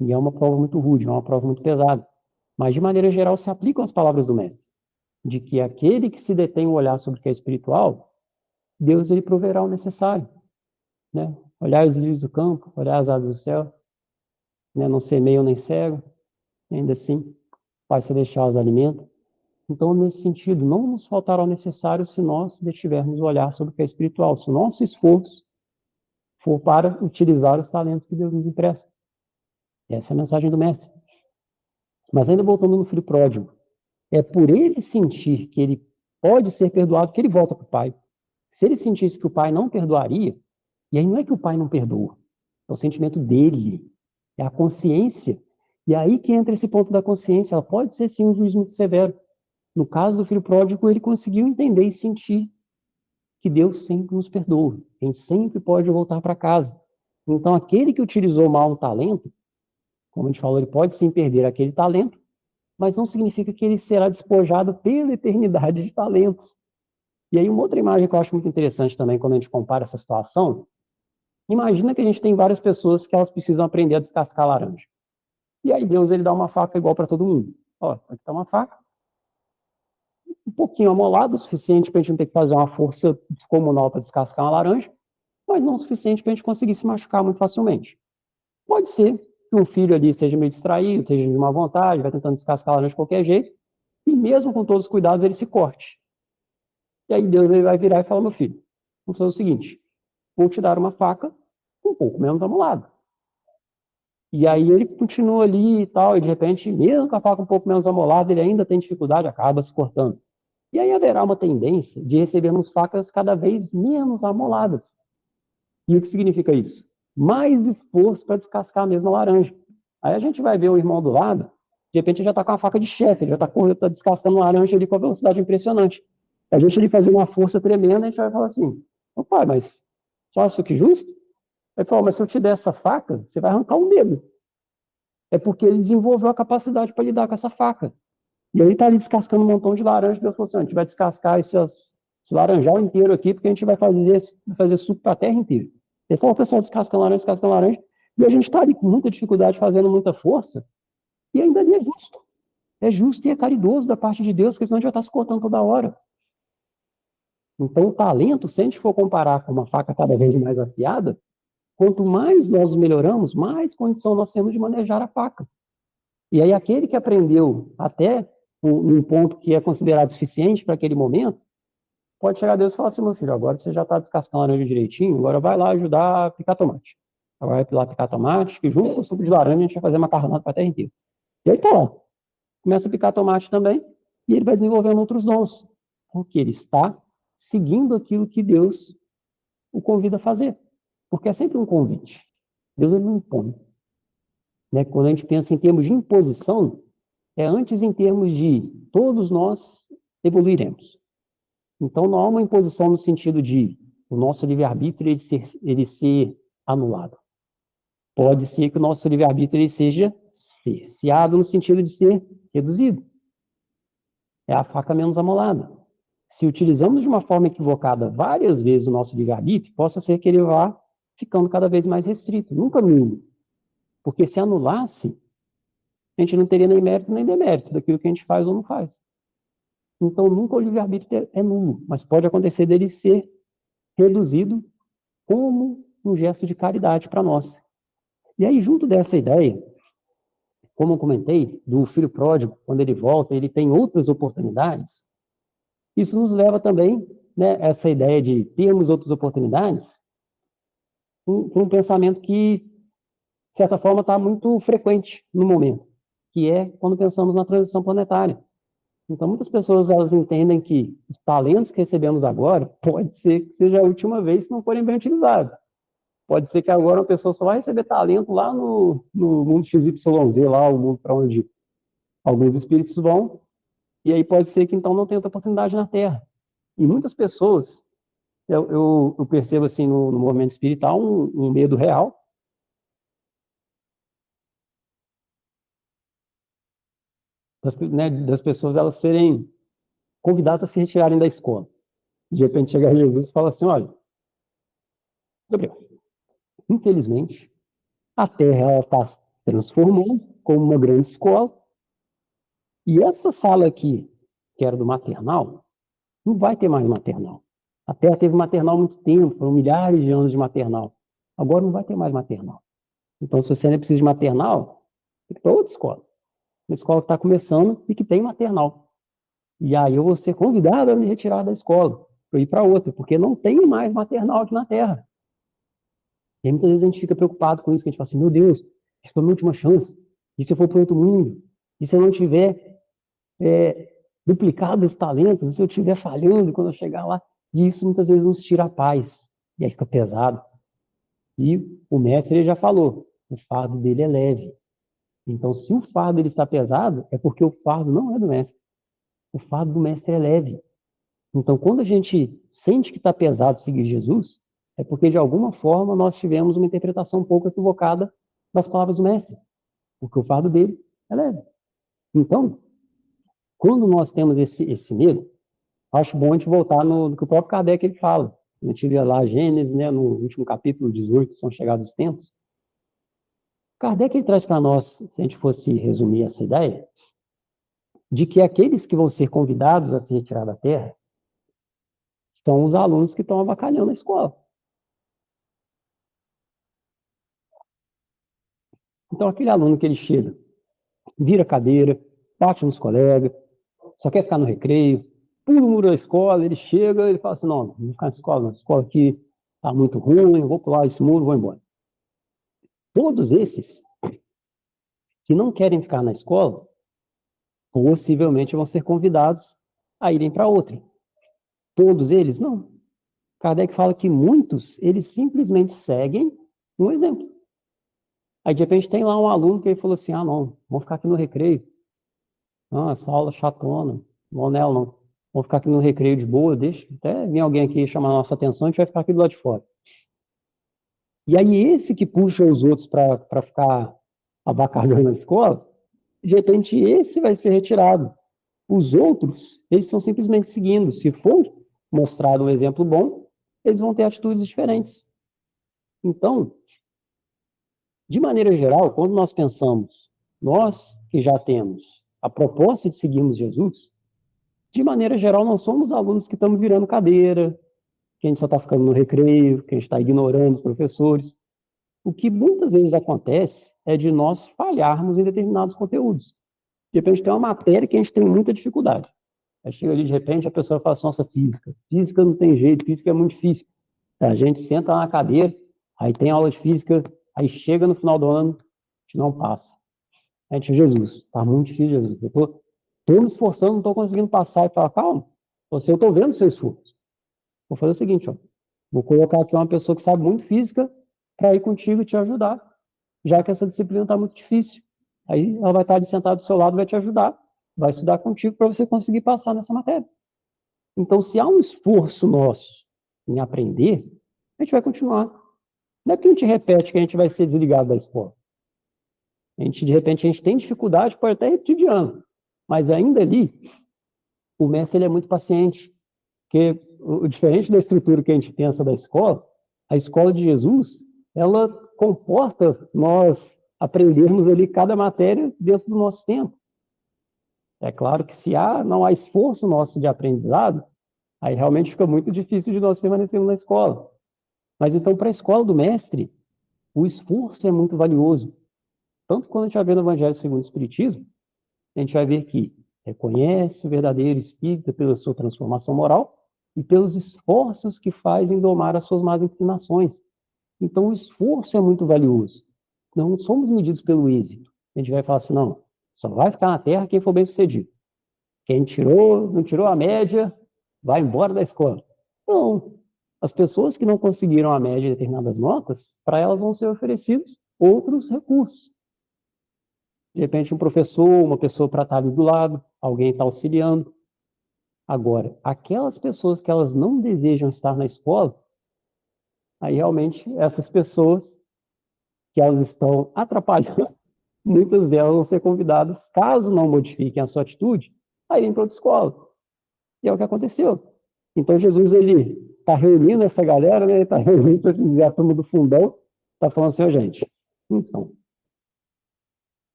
E é uma prova muito rude, é uma prova muito pesada. Mas, de maneira geral, se aplicam as palavras do Mestre, de que aquele que se detém o olhar sobre o que é espiritual, Deus ele proverá o necessário. Né? Olhar os lírios do campo, olhar as aves do céu, né? Não semeiam nem cego, ainda assim, Pai Celestial os alimenta. Então, nesse sentido, não nos faltará o necessário se nós detivermos o olhar sobre o que é espiritual, se o nosso esforço for para utilizar os talentos que Deus nos empresta. Essa é a mensagem do Mestre. Mas ainda voltando no filho pródigo, é por ele sentir que ele pode ser perdoado que ele volta para o pai. Se ele sentisse que o pai não perdoaria, e aí não é que o pai não perdoa, é o sentimento dele, é a consciência. E aí que entra esse ponto da consciência, ela pode ser sim um juízo muito severo. No caso do filho pródigo, ele conseguiu entender e sentir que Deus sempre nos perdoa, a gente sempre pode voltar para casa. Então, aquele que utilizou mal um talento, como a gente falou, ele pode sim perder aquele talento, mas não significa que ele será despojado pela eternidade de talentos. E aí, uma outra imagem que eu acho muito interessante também, quando a gente compara essa situação, imagina que a gente tem várias pessoas que elas precisam aprender a descascar laranja. E aí Deus ele dá uma faca igual para todo mundo. Ó, aqui está uma faca, um pouquinho amolada, o suficiente para a gente não ter que fazer uma força descomunal para descascar uma laranja, mas não o suficiente para a gente conseguir se machucar muito facilmente. Pode ser que um filho ali seja meio distraído, esteja de má vontade, vai tentando descascar a laranja de qualquer jeito, e mesmo com todos os cuidados ele se corte. E aí Deus ele vai virar e falar, meu filho, vamos fazer o seguinte, vou te dar uma faca um pouco menos amolada. E aí ele continua ali e tal, e de repente, mesmo com a faca um pouco menos amolada, ele ainda tem dificuldade, acaba se cortando. E aí haverá uma tendência de recebermos facas cada vez menos amoladas. E o que significa isso? Mais esforço para descascar a mesma laranja. Aí a gente vai ver o irmão do lado, de repente ele já está com a faca de chefe, ele já está descascando laranja ali com a velocidade impressionante. A gente ali fazer uma força tremenda, a gente vai falar assim, ô pai, mas só acha isso aqui justo? Ele falou, mas se eu te der essa faca, você vai arrancar um dedo. É porque ele desenvolveu a capacidade para lidar com essa faca. E aí está ali descascando um montão de laranja, Deus falou assim, a gente vai descascar esse laranjal inteiro aqui, porque a gente vai fazer suco para a terra inteira. Ele falou, pessoal, descascando laranja, e a gente está ali com muita dificuldade, fazendo muita força, e ainda ali é justo. É justo e é caridoso da parte de Deus, porque senão a gente vai estar se cortando toda hora. Então, o talento, se a gente for comparar com uma faca cada vez mais afiada, quanto mais nós melhoramos, mais condição nós temos de manejar a faca. E aí, aquele que aprendeu até um ponto que é considerado suficiente para aquele momento, pode chegar a Deus e falar assim, meu filho, agora você já está descascando a laranja direitinho, agora vai lá ajudar a picar tomate. Agora vai lá picar tomate, que junto com o suco de laranja a gente vai fazer macarronada para a terra inteira. E aí tá lá. Começa a picar tomate também, e ele vai desenvolvendo outros dons, porque ele está seguindo aquilo que Deus o convida a fazer. Porque é sempre um convite. Deus ele não impõe. Né? Quando a gente pensa em termos de imposição, é antes em termos de todos nós evoluiremos. Então, não há uma imposição no sentido de o nosso livre-arbítrio ele ser anulado. Pode ser que o nosso livre-arbítrio ele seja cerceado no sentido de ser reduzido. É a faca menos amolada. Se utilizamos de uma forma equivocada várias vezes o nosso livre-arbítrio, possa ser que ele vá ficando cada vez mais restrito, nunca nulo. Porque se anulasse, a gente não teria nem mérito nem demérito daquilo que a gente faz ou não faz. Então, nunca o livre-arbítrio é nulo, mas pode acontecer dele ser reduzido como um gesto de caridade para nós. E aí, junto dessa ideia, como eu comentei, do filho pródigo, quando ele volta, ele tem outras oportunidades, isso nos leva também, né, essa ideia de termos outras oportunidades, para um pensamento que, de certa forma, está muito frequente no momento, que é quando pensamos na transição planetária. Então, muitas pessoas elas entendem que os talentos que recebemos agora pode ser que seja a última vez se não forem bem utilizados. Pode ser que agora uma pessoa só vai receber talento lá no mundo XYZ, lá o mundo para onde alguns espíritos vão, e aí pode ser que então não tenha outra oportunidade na Terra. E muitas pessoas, eu percebo assim no movimento espiritual um medo real das pessoas elas serem convidadas a se retirarem da escola. De repente chega Jesus e fala assim, olha, Gabriel, infelizmente, a Terra está se transformando como uma grande escola, e essa sala aqui, que era do maternal, não vai ter mais maternal. A Terra teve maternal há muito tempo, foram milhares de anos de maternal. Agora não vai ter mais maternal. Então, se você ainda precisa de maternal, tem que ir para outra escola. Uma escola que está começando e que tem maternal. E aí eu vou ser convidado a me retirar da escola, para ir para outra, porque não tem mais maternal aqui na Terra. E aí, muitas vezes a gente fica preocupado com isso, que a gente fala assim, meu Deus, isso foi a minha última chance. E se eu for para outro mundo? E se eu não tiver duplicado os talentos? E se eu estiver falhando quando eu chegar lá? E isso muitas vezes nos tira a paz. E aí fica pesado. E o mestre ele já falou, o fardo dele é leve. Então, se o fardo ele está pesado, é porque o fardo não é do mestre. O fardo do mestre é leve. Então, quando a gente sente que está pesado seguir Jesus, é porque, de alguma forma, nós tivemos uma interpretação um pouco equivocada das palavras do mestre. Porque o fardo dele é leve. Então, quando nós temos esse medo, acho bom a gente voltar no que o próprio Kardec ele fala. A gente lê lá Gênesis, né, no último capítulo 18, são chegados os tempos. Kardec ele traz para nós, se a gente fosse resumir essa ideia, de que aqueles que vão ser convidados a se retirar da Terra são os alunos que estão avacalhando a escola. Então, aquele aluno que ele chega, vira cadeira, bate nos colegas, só quer ficar no recreio, pula o muro da escola, ele chega, ele fala assim, não vou ficar na escola, não, a escola aqui está muito ruim, vou pular esse muro, vou embora. Todos esses que não querem ficar na escola, possivelmente vão ser convidados a irem para outra. Todos eles, não. Kardec fala que muitos, eles simplesmente seguem um exemplo. Aí, de repente, tem lá um aluno que ele falou assim, não, vamos ficar aqui no recreio. Não, essa aula chatona, não vou nela, não. Vamos ficar aqui no recreio de boa, deixa até vir alguém aqui chamar a nossa atenção, a gente vai ficar aqui do lado de fora. E aí, esse que puxa os outros para ficar abacalhando na escola, de repente, esse vai ser retirado. Os outros, eles estão simplesmente seguindo. Se for mostrado um exemplo bom, eles vão ter atitudes diferentes. Então, de maneira geral, quando nós pensamos, nós que já temos a proposta de seguirmos Jesus, de maneira geral, não somos alunos que estamos virando cadeira, que a gente só está ficando no recreio, que a gente está ignorando os professores. O que muitas vezes acontece é de nós falharmos em determinados conteúdos. De repente, tem uma matéria que a gente tem muita dificuldade. Aí chega ali, de repente, a pessoa fala assim, nossa, física não tem jeito, física é muito difícil. A gente senta lá na cadeira, aí tem aula de física, aí chega no final do ano, a gente não passa. A gente, Jesus, está muito difícil, Jesus. Eu estou me esforçando, não estou conseguindo passar. E fala, calma, eu estou vendo o seu esforço. Vou fazer o seguinte, vou colocar aqui uma pessoa que sabe muito física para ir contigo e te ajudar, já que essa disciplina está muito difícil. Aí ela vai estar ali sentada do seu lado, vai te ajudar, vai estudar contigo para você conseguir passar nessa matéria. Então, se há um esforço nosso em aprender, a gente vai continuar. Não é porque a gente repete que a gente vai ser desligado da escola. De repente, a gente tem dificuldade, pode até repetir de ano, mas ainda ali, o mestre ele é muito paciente, porque diferente da estrutura que a gente pensa da escola, a escola de Jesus, ela comporta nós aprendermos ali cada matéria dentro do nosso tempo. É claro que se não há esforço nosso de aprendizado, aí realmente fica muito difícil de nós permanecermos na escola. Mas então, para a escola do mestre, O esforço é muito valioso. Tanto quando a gente vai ver no Evangelho segundo o Espiritismo, a gente vai ver que reconhece o verdadeiro espírita pela sua transformação moral e pelos esforços que faz em domar as suas más inclinações. Então, o esforço é muito valioso. Não somos medidos pelo êxito. A gente vai falar assim, não, só vai ficar na Terra quem for bem-sucedido. Quem não tirou a média, vai embora da escola. Não. As pessoas que não conseguiram a média de determinadas notas, para elas vão ser oferecidos outros recursos. De repente, um professor, uma pessoa para estar ali do lado, alguém está auxiliando. Agora, aquelas pessoas que elas não desejam estar na escola, aí realmente essas pessoas que elas estão atrapalhando, muitas delas vão ser convidadas, caso não modifiquem a sua atitude, a irem para outra escola. E é o que aconteceu. Então, Jesus, ele está reunindo essa galera, né? Ele está reunindo, para dizer, a turma do fundão, está falando assim, gente, então,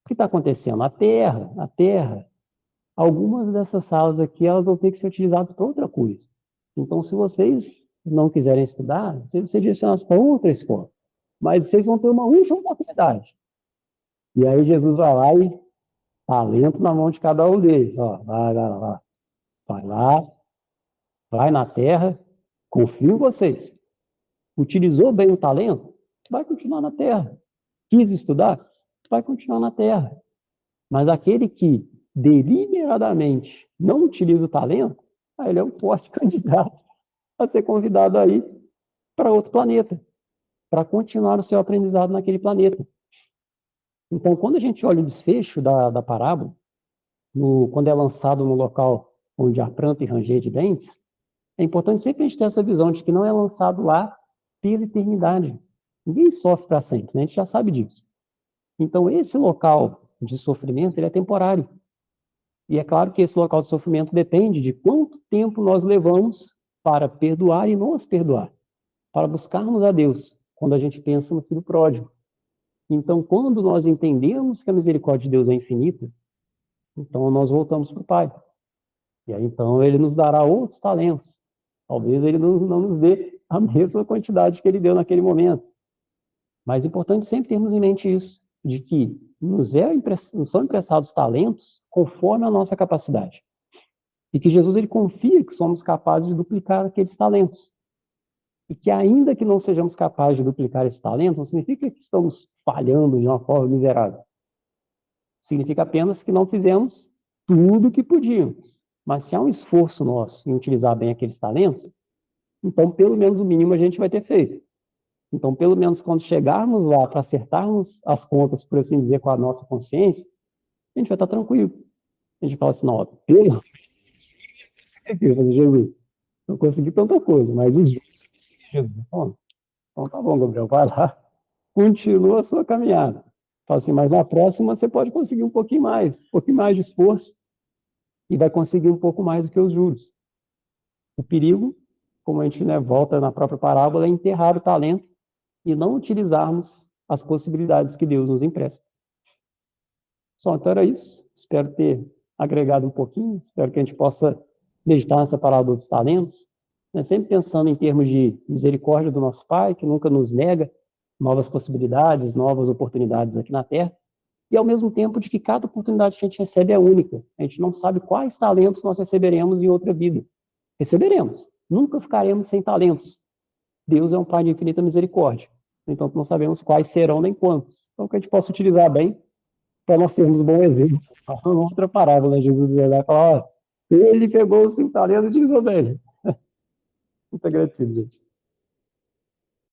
o que está acontecendo? A Terra, algumas dessas salas aqui, elas vão ter que ser utilizadas para outra coisa. Então, se vocês não quiserem estudar, vocês vão ser direcionados para outra escola. Mas vocês vão ter uma última oportunidade. E aí Jesus vai lá e talento na mão de cada um deles. Ó, vai lá, vai na terra, confio em vocês. Utilizou bem o talento? Vai continuar na terra. Quis estudar? Vai continuar na terra. Mas aquele que deliberadamente não utiliza o talento, ele é um forte candidato a ser convidado aí para outro planeta, para continuar o seu aprendizado naquele planeta. Então, quando a gente olha o desfecho da parábola, quando é lançado no local onde há pranto e ranger de dentes, é importante sempre a gente ter essa visão de que não é lançado lá pela eternidade. Ninguém sofre para sempre, né? A gente já sabe disso. Então, esse local de sofrimento, ele é temporário. E é claro que esse local de sofrimento depende de quanto tempo nós levamos para perdoar e nos perdoar, para buscarmos a Deus, quando a gente pensa no filho pródigo. Então, quando nós entendemos que a misericórdia de Deus é infinita, então nós voltamos para o Pai. E aí, então, ele nos dará outros talentos. Talvez ele não nos dê a mesma quantidade que ele deu naquele momento. Mas é importante sempre termos em mente isso, de que nos são emprestados talentos conforme a nossa capacidade. E que Jesus, ele confia que somos capazes de duplicar aqueles talentos. E que ainda que não sejamos capazes de duplicar esses talentos, não significa que estamos falhando de uma forma miserável. Significa apenas que não fizemos tudo o que podíamos. Mas se há um esforço nosso em utilizar bem aqueles talentos, então pelo menos o mínimo a gente vai ter feito. Então, pelo menos quando chegarmos lá para acertarmos as contas, por assim dizer, com a nossa consciência, a gente vai estar tranquilo. A gente fala assim, não, pelo Jesus, não consegui tanta coisa, mas os juros eu consegui, Jesus. Então tá bom, Gabriel, vai lá, continua a sua caminhada. Fala assim, mas na próxima você pode conseguir um pouquinho mais de esforço, e vai conseguir um pouco mais do que os juros. O perigo, como a gente volta na própria parábola, é enterrar o talento e não utilizarmos as possibilidades que Deus nos empresta. Só, então era isso. Espero ter agregado um pouquinho, espero que a gente possa meditar nessa parábola dos talentos, né? Sempre pensando em termos de misericórdia do nosso Pai, que nunca nos nega novas possibilidades, novas oportunidades aqui na Terra, e ao mesmo tempo de que cada oportunidade que a gente recebe é única. A gente não sabe quais talentos nós receberemos em outra vida. Receberemos. Nunca ficaremos sem talentos. Deus é um Pai de infinita misericórdia. Então, não sabemos quais serão nem quantos. Então, que a gente possa utilizar bem para nós sermos um bom exemplo. Outra parábola, né? Jesus vai lá e fala, ele pegou os 5 talentos e utilizou bem. Muito agradecido, gente.